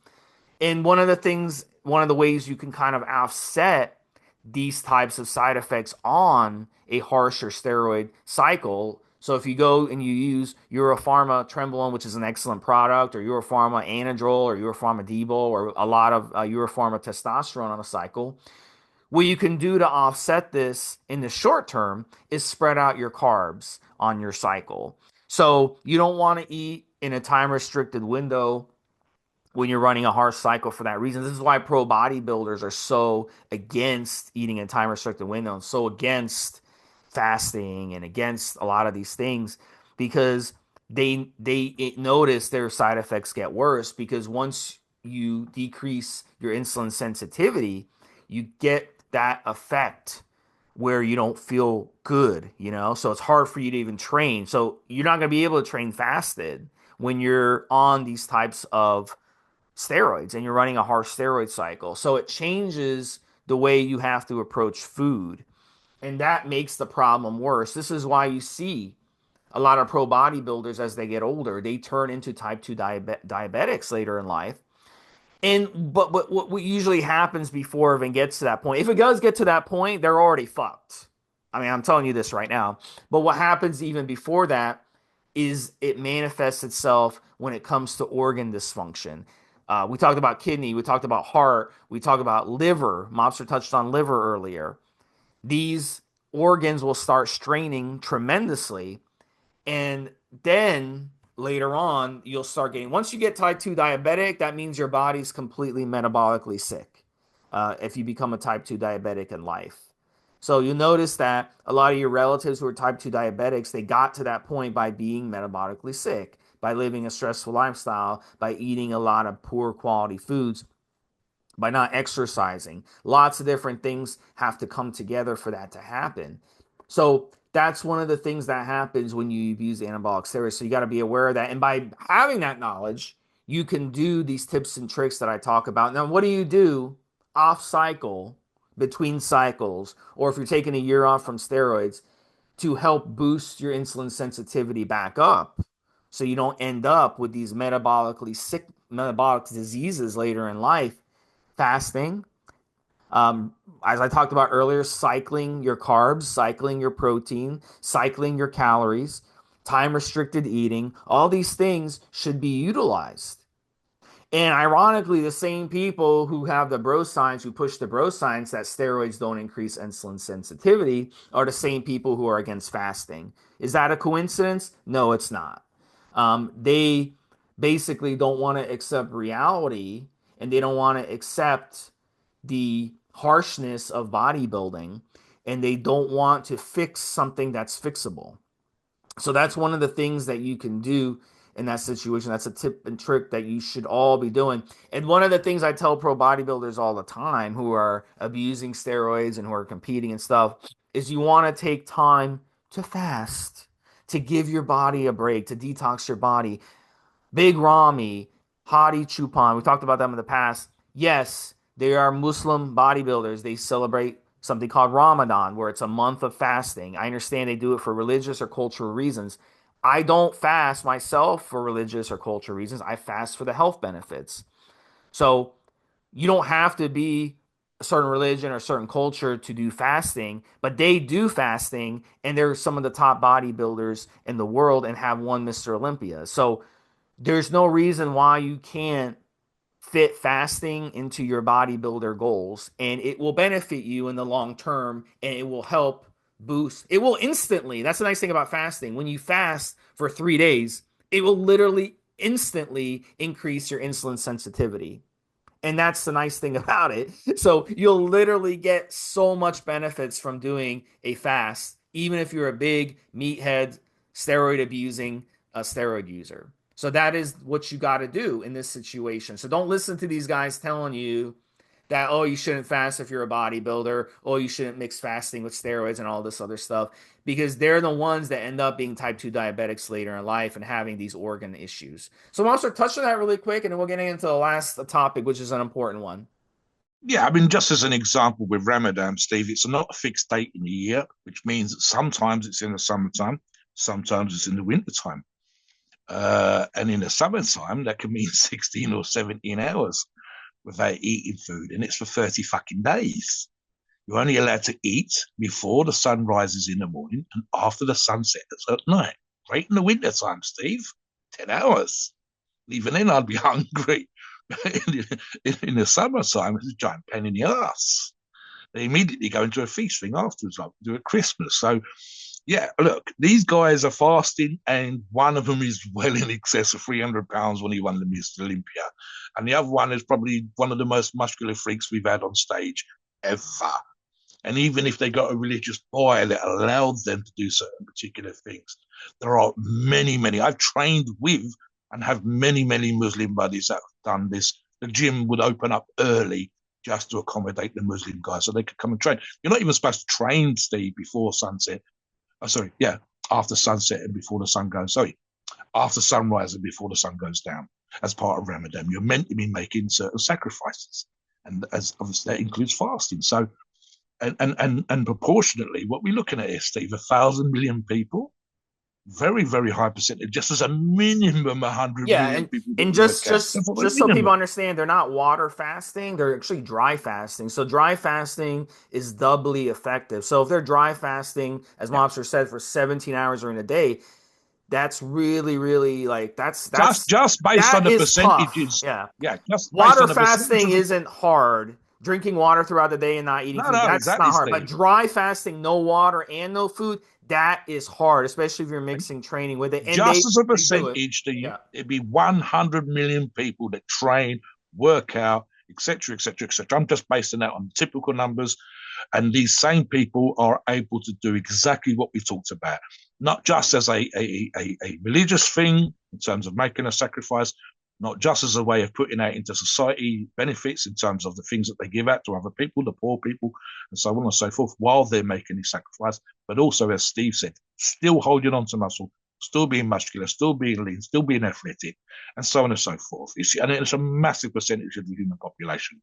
And one of the ways you can kind of offset these types of side effects on a harsher steroid cycle. So if you go and you use Euro Pharma Trenbolone, which is an excellent product, or Euro Pharma Anadrol, or Euro Pharma Debol, or a lot of Euro Pharma Testosterone on a cycle, what you can do to offset this in the short term is spread out your carbs on your cycle. So you don't want to eat in a time restricted window when you're running a harsh cycle for that reason. This is why pro bodybuilders are so against eating a time restricted window and so against fasting and against a lot of these things because they notice their side effects get worse because once you decrease your insulin sensitivity, you get that effect where you don't feel good. So it's hard for you to even train. So you're not going to be able to train fasted when you're on these types of steroids and you're running a harsh steroid cycle. So it changes the way you have to approach food. And that makes the problem worse. This is why you see a lot of pro bodybuilders as they get older, they turn into type 2 diabetics later in life. And but what usually happens before it even gets to that point, if it does get to that point, they're already fucked. I mean, I'm telling you this right now. But what happens even before that is it manifests itself when it comes to organ dysfunction. We talked about kidney, we talked about heart, we talked about liver. Mobster touched on liver earlier. These organs will start straining tremendously, and then later on, you'll start getting, once you get type 2 diabetic, that means your body's completely metabolically sick if you become a type 2 diabetic in life. So you'll notice that a lot of your relatives who are type 2 diabetics, they got to that point by being metabolically sick, by living a stressful lifestyle, by eating a lot of poor quality foods, by not exercising. Lots of different things have to come together for that to happen. So that's one of the things that happens when you use anabolic steroids. So you got to be aware of that. And by having that knowledge, you can do these tips and tricks that I talk about. Now, what do you do off cycle, between cycles, or if you're taking a year off from steroids to help boost your insulin sensitivity back up? so you don't end up with these metabolically sick metabolic diseases later in life. Fasting, um, as I talked about earlier, cycling your carbs, cycling your protein, cycling your calories, time restricted eating, all these things should be utilized. And ironically, the same people who have the bro science, who push the bro science that steroids don't increase insulin sensitivity, are the same people who are against fasting. Is that a coincidence? No, it's not. They basically don't want to accept reality, and they don't want to accept the harshness of bodybuilding, and they don't want to fix something that's fixable. So that's one of the things that you can do in that situation. That's a tip and trick that you should all be doing. And one of the things I tell pro bodybuilders all the time who are abusing steroids and who are competing and stuff is you want to take time to fast, to give your body a break, to detox your body. Big Ramy, Hadi Chupan, we talked about them in the past. Yes, they are Muslim bodybuilders. They celebrate something called Ramadan, where it's a month of fasting. I understand they do it for religious or cultural reasons. I don't fast myself for religious or cultural reasons. I fast for the health benefits. So you don't have to be a certain religion or a certain culture to do fasting, but they do fasting, and they're some of the top bodybuilders in the world and have won Mr. Olympia. So there's no reason why you can't fit fasting into your bodybuilder goals, and it will benefit you in the long term, and it will help boost. It will instantly. That's the nice thing about fasting. When you fast for 3 days, it will literally instantly increase your insulin sensitivity. And that's the nice thing about it. So you'll literally get so much benefits from doing a fast, even if you're a big meathead, steroid abusing, a steroid user. So that is what you got to do in this situation. So don't listen to these guys telling you that, oh, you shouldn't fast if you're a bodybuilder, oh, you shouldn't mix fasting with steroids and all this other stuff, because they're the ones that end up being type 2 diabetics later in life and having these organ issues. So I'll also touch on that really quick, and then we'll get into the last topic, which is an important one. Yeah, I mean, just as an example with Ramadan, Steve, it's not a fixed date in the year, which means that sometimes it's in the summertime, sometimes it's in the wintertime. And in the summertime, that can mean 16 or 17 hours without eating food, and it's for 30 fucking days. You're only allowed to eat before the sun rises in the morning and after the sun sets at night. Right in the winter time, Steve, 10 hours. Even then, I'd be hungry. In the summertime, it's a giant pain in the ass. They immediately go into a feast thing afterwards, like do a Christmas. So, yeah, look, these guys are fasting, and one of them is well in excess of 300 pounds when he won the Mr. Olympia. And the other one is probably one of the most muscular freaks we've had on stage ever. And even if they got a religious boy that allowed them to do certain particular things, there are many, many. I've trained with and have many, many Muslim buddies that have done this. The gym would open up early just to accommodate the Muslim guys so they could come and train. You're not even supposed to train, Steve, before sunset. Oh, sorry, yeah, after sunset and before the sun goes. Sorry, after sunrise and before the sun goes down. As part of Ramadan, you're meant to be making certain sacrifices, and as obviously that includes fasting. So, and proportionately, what we're looking at here, Steve, 1,000 million people, very, very high percentage, just as a minimum, 100 Yeah, million and people that and work just out. just That's what a just so people minimum. understand, they're not water fasting, they're actually dry fasting. So dry fasting is doubly effective. So if they're dry fasting, as Yeah, Mobster said, for 17 hours during the day, that's really, really like just based on that the is tough. percentages. Yeah. Yeah, just based Water on the percentage fasting of the. isn't hard. Drinking water throughout the day and not eating No, food, no, that's not exactly, hard. But Steve. dry fasting, no water and no food, that is hard, especially if you're mixing training with it. And Just as a they do it. percentage, Yeah. it'd be 100 million people that train, work out, etc., etc., etc. I'm just basing that on typical numbers, and these same people are able to do exactly what we talked about, not just as a religious thing in terms of making a sacrifice, not just as a way of putting out into society benefits in terms of the things that they give out to other people, the poor people, and so on and so forth, while they're making the sacrifice, but also, as Steve said, still holding on to muscle, still being muscular, still being lean, still being athletic, and so on and so forth. And it's a massive percentage of the human population.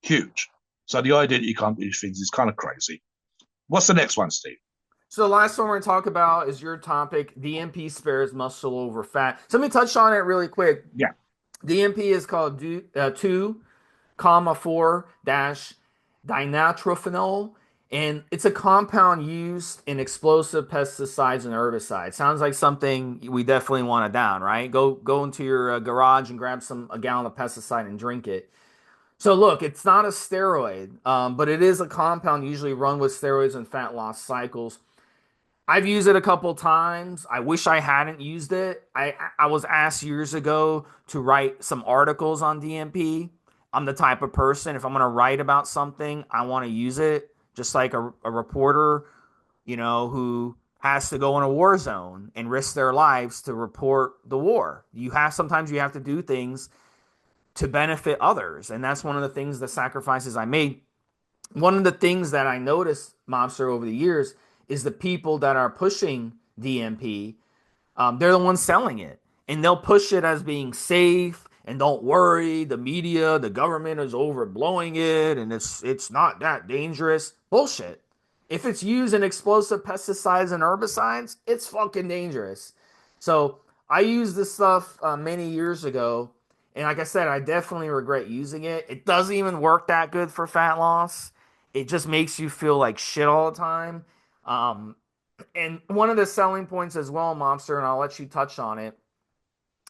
Huge. So the idea that you can't do these things is kind of crazy. What's the next one, Steve? So the last one we're going to talk about is your topic. DMP spares muscle over fat. So let me touch on it really quick. Yeah, DMP is called 2, comma 4 dash dinitrophenol, and it's a compound used in explosive pesticides and herbicides. Sounds like something we definitely want to down, right? Go into your garage and grab a gallon of pesticide and drink it. So look, it's not a steroid, but it is a compound usually run with steroids and fat loss cycles. I've used it a couple times. I wish I hadn't used it. I was asked years ago to write some articles on DMP. I'm the type of person, if I'm going to write about something, I want to use it, just like a reporter, who has to go in a war zone and risk their lives to report the war. Sometimes you have to do things to benefit others, and that's one of the things, the sacrifices I made. One of the things that I noticed, Mobster, over the years is the people that are pushing DMP, they're the ones selling it. And they'll push it as being safe and don't worry, the media, the government is overblowing it and it's not that dangerous. Bullshit. If it's used in explosive pesticides and herbicides, it's fucking dangerous. So I used this stuff many years ago. And like I said, I definitely regret using it. It doesn't even work that good for fat loss. It just makes you feel like shit all the time. Um, and one of the selling points as well, Mobster, and I'll let you touch on it,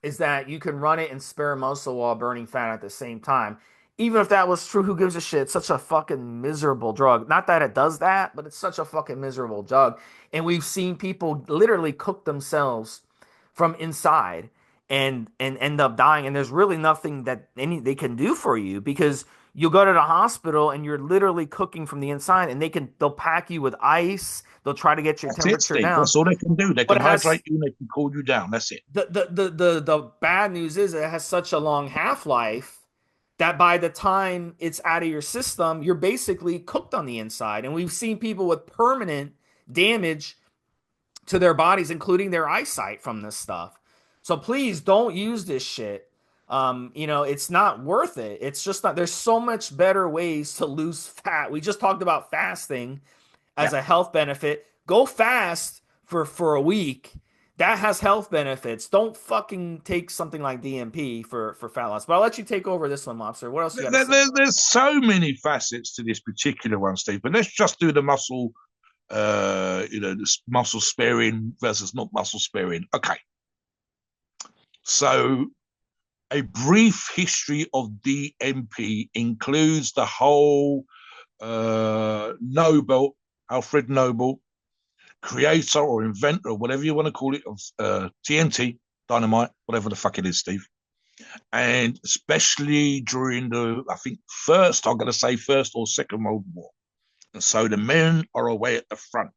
is that you can run it and spare muscle while burning fat at the same time. Even if that was true, who gives a shit? It's such a fucking miserable drug. Not that it does that, but it's such a fucking miserable drug. And we've seen people literally cook themselves from inside and end up dying. And there's really nothing that they can do for you, because you'll go to the hospital and you're literally cooking from the inside, and they'll pack you with ice. They'll try to get your that's it, temperature Steve. down. That's all they can do. They But can it has hydrate you and they can cool you down. That's it. the bad news is it has such a long half-life that by the time it's out of your system, you're basically cooked on the inside. And we've seen people with permanent damage to their bodies, including their eyesight, from this stuff. So please don't use this shit. It's not worth it. It's just not, there's so much better ways to lose fat. We just talked about fasting as Yeah. a health benefit. Go fast for a week. That has health benefits. Don't fucking take something like DMP for fat loss. But I'll let you take over this one, Lobster. What else you got to say? There's so many facets to this particular one, Steve. But let's just do the muscle, this muscle sparing versus not muscle sparing. Okay. So a brief history of DMP includes the whole Nobel, Alfred Nobel, creator or inventor, or whatever you want to call it, of TNT, dynamite, whatever the fuck it is, Steve. And especially during I think I'm going to say first or second World War. And so the men are away at the front.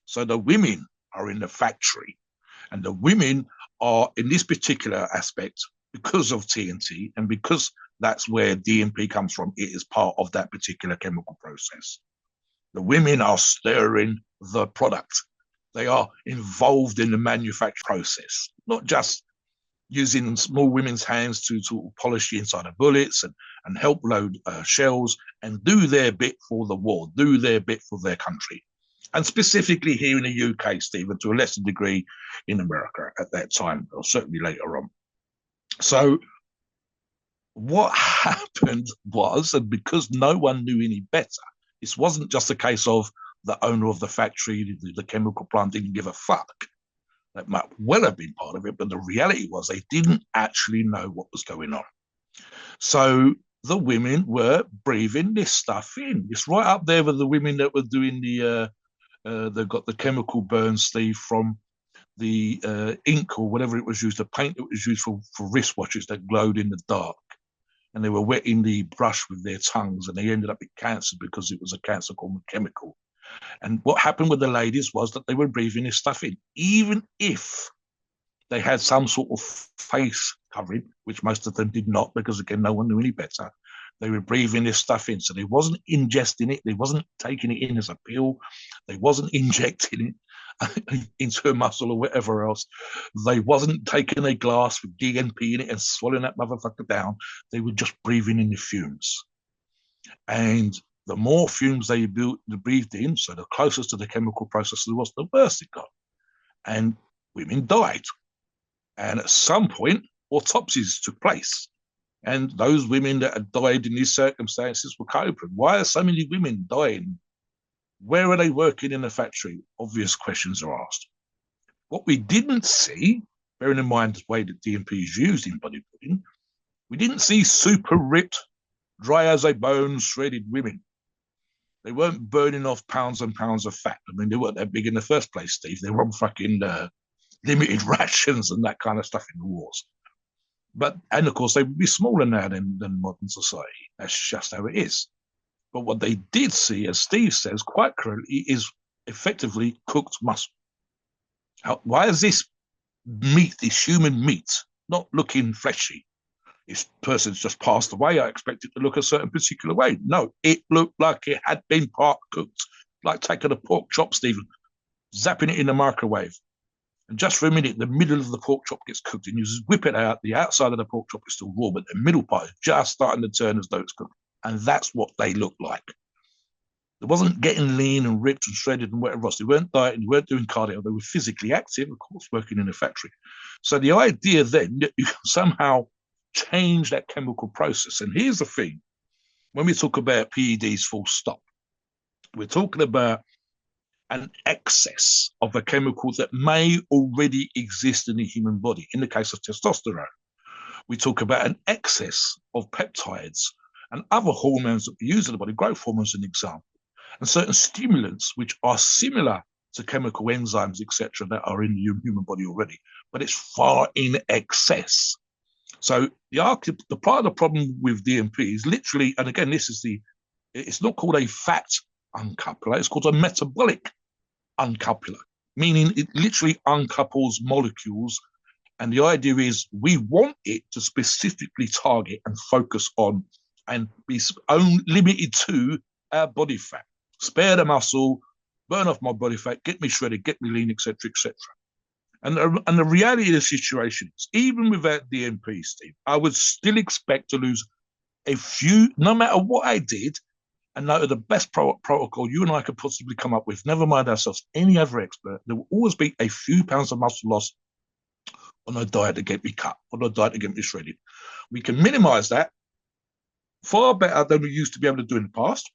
So the women are in the factory. And the women are, in this particular aspect, because of TNT and because that's where DMP comes from, it is part of that particular chemical process. The women are stirring the product. They are involved in the manufacture process, not just using small women's hands to polish the inside of bullets and help load shells and do their bit for the war, do their bit for their country. And specifically here in the UK, Stephen, to a lesser degree in America at that time, or certainly later on. So what happened was, and because no one knew any better, this wasn't just a case of the owner of the factory, the chemical plant didn't give a fuck. That might well have been part of it, but the reality was they didn't actually know what was going on. So the women were breathing this stuff in. It's right up there with the women that were doing they've got the chemical burns, Steve, from the ink or whatever it was used, the paint that was used for wristwatches that glowed in the dark. And they were wetting the brush with their tongues, and they ended up with cancer because it was a cancer-causing chemical. And what happened with the ladies was that they were breathing this stuff in, even if they had some sort of face covering, which most of them did not, because again, no one knew any better. They were breathing this stuff in. So they wasn't ingesting it. They wasn't taking it in as a pill. They wasn't injecting it into a muscle or whatever else. They wasn't taking a glass with DNP in it and swallowing that motherfucker down. They were just breathing in the fumes. And the more fumes they breathed in, so the closer to the chemical process it was, the worse it got. And women died. And at some point, autopsies took place. And those women that had died in these circumstances were coping. Why are so many women dying? Where are they working in the factory? Obvious questions are asked. What we didn't see, bearing in mind the way that DMP is used in bodybuilding, we didn't see super ripped, dry as a bone, shredded women. They weren't burning off pounds and pounds of fat. I mean, they weren't that big in the first place, Steve. They were on fucking limited rations and that kind of stuff in the wars. And of course, they would be smaller now than modern society. That's just how it is. But what they did see, as Steve says quite correctly, is effectively cooked muscle. Why is this meat, this human meat, not looking fleshy? This person's just passed away. I expect it to look a certain particular way. No, it looked like it had been part cooked, like taking a pork chop, Stephen, zapping it in the microwave. And just for a minute, the middle of the pork chop gets cooked, and you just whip it out. The outside of the pork chop is still raw, but the middle part is just starting to turn as though it's cooked. And that's what they look like. They wasn't getting lean and ripped and shredded and whatever else. They weren't dieting, they weren't doing cardio. They were physically active, of course, working in a factory. So the idea then that you can somehow change that chemical process. And here's the thing. When we talk about PEDs full stop, we're talking about an excess of a chemical that may already exist in the human body. In the case of testosterone, we talk about an excess of peptides and other hormones that we use in the body, growth hormones, an example, and certain stimulants which are similar to chemical enzymes, etc., that are in the human body already, but it's far in excess. So the part of the problem with DMP is literally, and again, it's not called a fat uncoupler, it's called a metabolic uncoupler, meaning it literally uncouples molecules. And the idea is we want it to specifically target and focus on and be limited to our body fat. Spare the muscle, burn off my body fat, get me shredded, get me lean, etc., etc. And the reality of the situation is, even without DMP, Steve, I would still expect to lose a few, no matter what I did, and no, the best protocol you and I could possibly come up with, never mind ourselves, any other expert, there will always be a few pounds of muscle loss on a diet to get me cut, on a diet to get me shredded. We can minimize that far better than we used to be able to do in the past,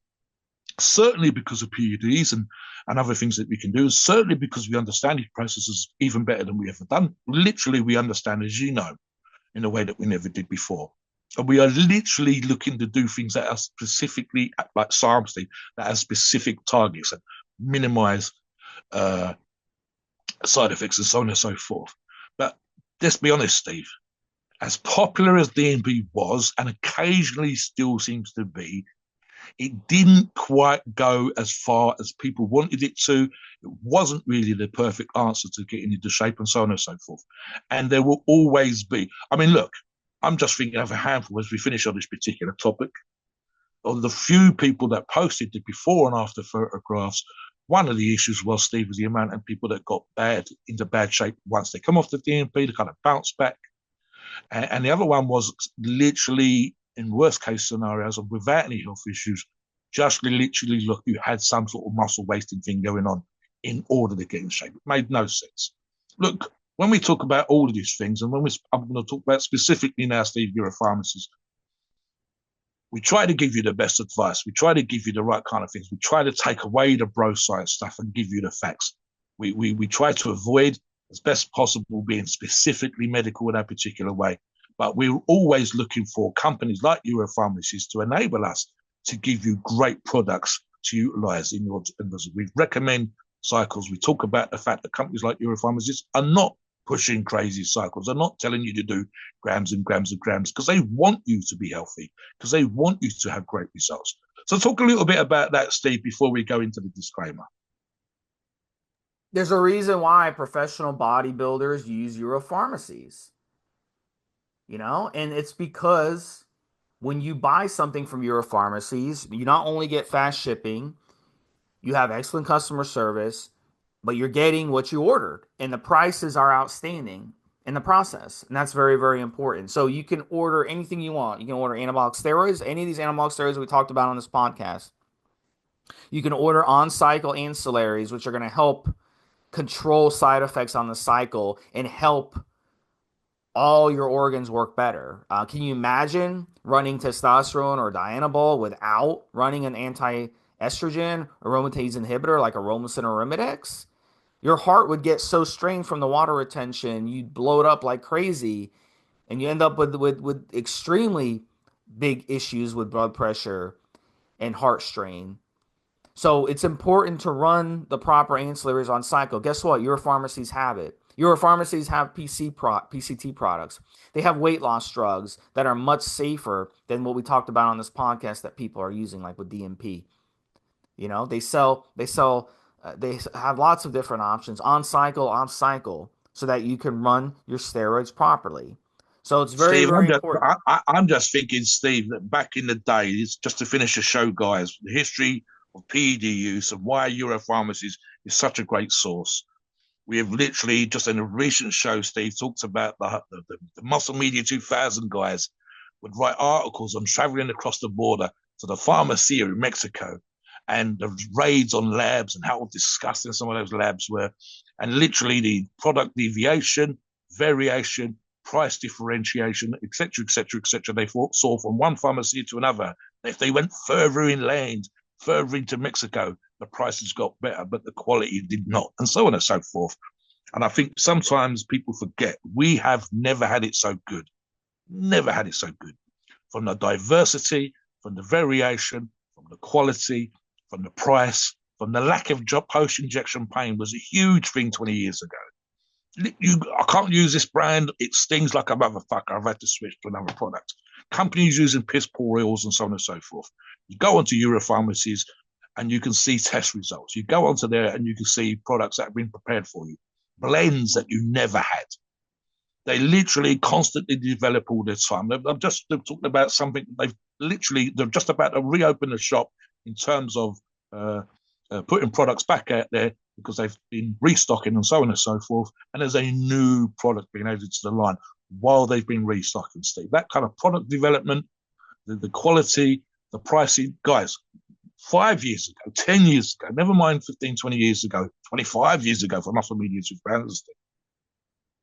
certainly because of PEDs and other things that we can do, certainly because we understand these processes even better than we ever done. Literally, we understand, as you know, in a way that we never did before. And we are literally looking to do things that are specifically, like SARM, Steve, that have specific targets and minimize side effects and so on and so forth. But let's be honest, Steve, as popular as DMP was, and occasionally still seems to be, it didn't quite go as far as people wanted it to. It wasn't really the perfect answer to getting into shape and so on and so forth. And there will always be, I mean, look, I'm just thinking of a handful as we finish on this particular topic. Of the few people that posted the before and after photographs, one of the issues was, Steve, was the amount of people that got into bad shape once they come off the DMP, to kind of bounce back. And the other one was literally, in worst case scenarios, and without any health issues, just literally look, you had some sort of muscle wasting thing going on in order to get in shape. It made no sense. Look, when we talk about all of these things, and I'm going to talk about specifically now, Steve, Euro Pharmacies, we try to give you the best advice. We try to give you the right kind of things. We try to take away the bro science stuff and give you the facts. We try to avoid, as best possible, being specifically medical in that particular way. But we're always looking for companies like Euro Pharmacies to enable us to give you great products to utilize in your business. We recommend cycles. We talk about the fact that companies like Euro Pharmacies are not pushing crazy cycles. They're not telling you to do grams and grams and grams, because they want you to be healthy, because they want you to have great results. So talk a little bit about that, Steve, before we go into the disclaimer. There's a reason why professional bodybuilders use Euro Pharmacies, and it's because when you buy something from Euro Pharmacies, you not only get fast shipping, you have excellent customer service, but you're getting what you ordered, and the prices are outstanding in the process. And that's very, very important. So you can order anything you want. You can order anabolic steroids, any of these anabolic steroids we talked about on this podcast. You can order on cycle ancillaries, which are going to help control side effects on the cycle and help all your organs work better. Can you imagine running testosterone or dianabol without running an anti-estrogen aromatase inhibitor like aromasin or Arimidex? Your heart would get so strained from the water retention, you'd blow it up like crazy, and you end up with extremely big issues with blood pressure and heart strain. So it's important to run the proper ancillaries on cycle. Guess what? Your pharmacies have it. Your pharmacies have PCT products. They have weight loss drugs that are much safer than what we talked about on this podcast that people are using, like with DMP. They have lots of different options on cycle, off cycle, so that you can run your steroids properly. So it's very, Steve, very important. I'm just thinking, Steve, that back in the days, just to finish the show, guys, the history of PED use and why Euro Pharmacies is such a great source. We have literally, just in a recent show, Steve talks about the Muscle Media 2000 guys would write articles on traveling across the border to the pharmacy in Mexico and the raids on labs and how disgusting some of those labs were. And literally the product deviation, variation, price differentiation, etc., etc., etc. They saw from one pharmacy to another. If they went further inland, further into Mexico, the prices got better, but the quality did not, and so on and so forth. And I think sometimes people forget we have never had it so good. Never had it so good. From the diversity, from the variation, from the quality, from the price, from the lack of post injection pain was a huge thing 20 years ago. I can't use this brand. It stings like a motherfucker. I've had to switch to another product. Companies using piss poor oils and so on and so forth. You go onto Euro Pharmacies and you can see test results. You go onto there and you can see products that have been prepared for you, blends that you never had. They literally constantly develop all the time. I'm just talking about something they're just about to reopen the shop in terms of putting products back out there because they've been restocking and so on and so forth. And there's a new product being added to the line while they've been restocking, Steve. That kind of product development, the quality, the pricing, guys, 5 years ago, 10 years ago, never mind 15, 20 years ago, 25 years ago for Muscle Media 2000.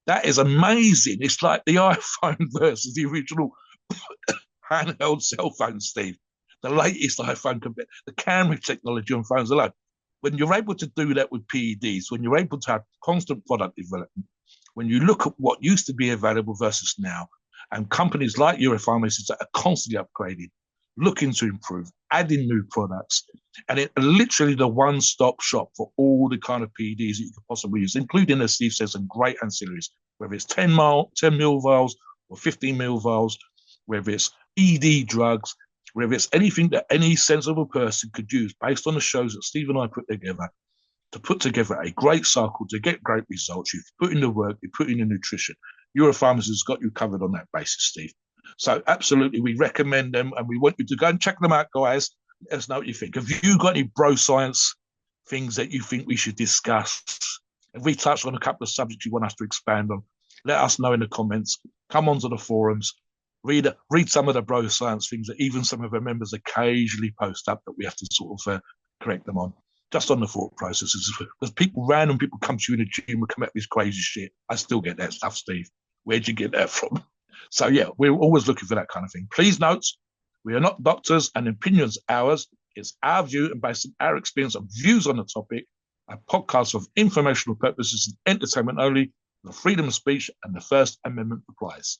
That is amazing. It's like the iPhone versus the original handheld cell phone, Steve. The latest iPhone, the camera technology on phones alone. When you're able to do that with PEDs, when you're able to have constant product development, when you look at what used to be available versus now, and companies like Euro Pharmacies that are constantly upgrading, looking to improve, adding new products, and it literally the one-stop shop for all the kind of PEDs that you could possibly use, including, as Steve says, some great ancillaries, whether it's 10 mil vials or 15 mil vials, whether it's ED drugs, whether it's anything that any sensible person could use based on the shows that Steve and I put together to put together a great cycle to get great results. You've put in the work, you put in the nutrition. Euro Pharmacies has got you covered on that basis, Steve. So absolutely, we recommend them and we want you to go and check them out, guys. Let us know what you think. Have you got any bro science things that you think we should discuss? If we touched on a couple of subjects you want us to expand on, let us know in the comments. Come onto the forums. Read some of the bro science things that even some of our members occasionally post up that we have to sort of correct them on. Just on the thought processes. Because random people come to you in the gym and come up with this crazy shit. I still get that stuff, Steve. Where'd you get that from? So yeah, we're always looking for that kind of thing. Please note, we are not doctors and opinions ours. It's our view and based on our experience of views on the topic. A podcast of informational purposes and entertainment only. The freedom of speech and the First Amendment applies.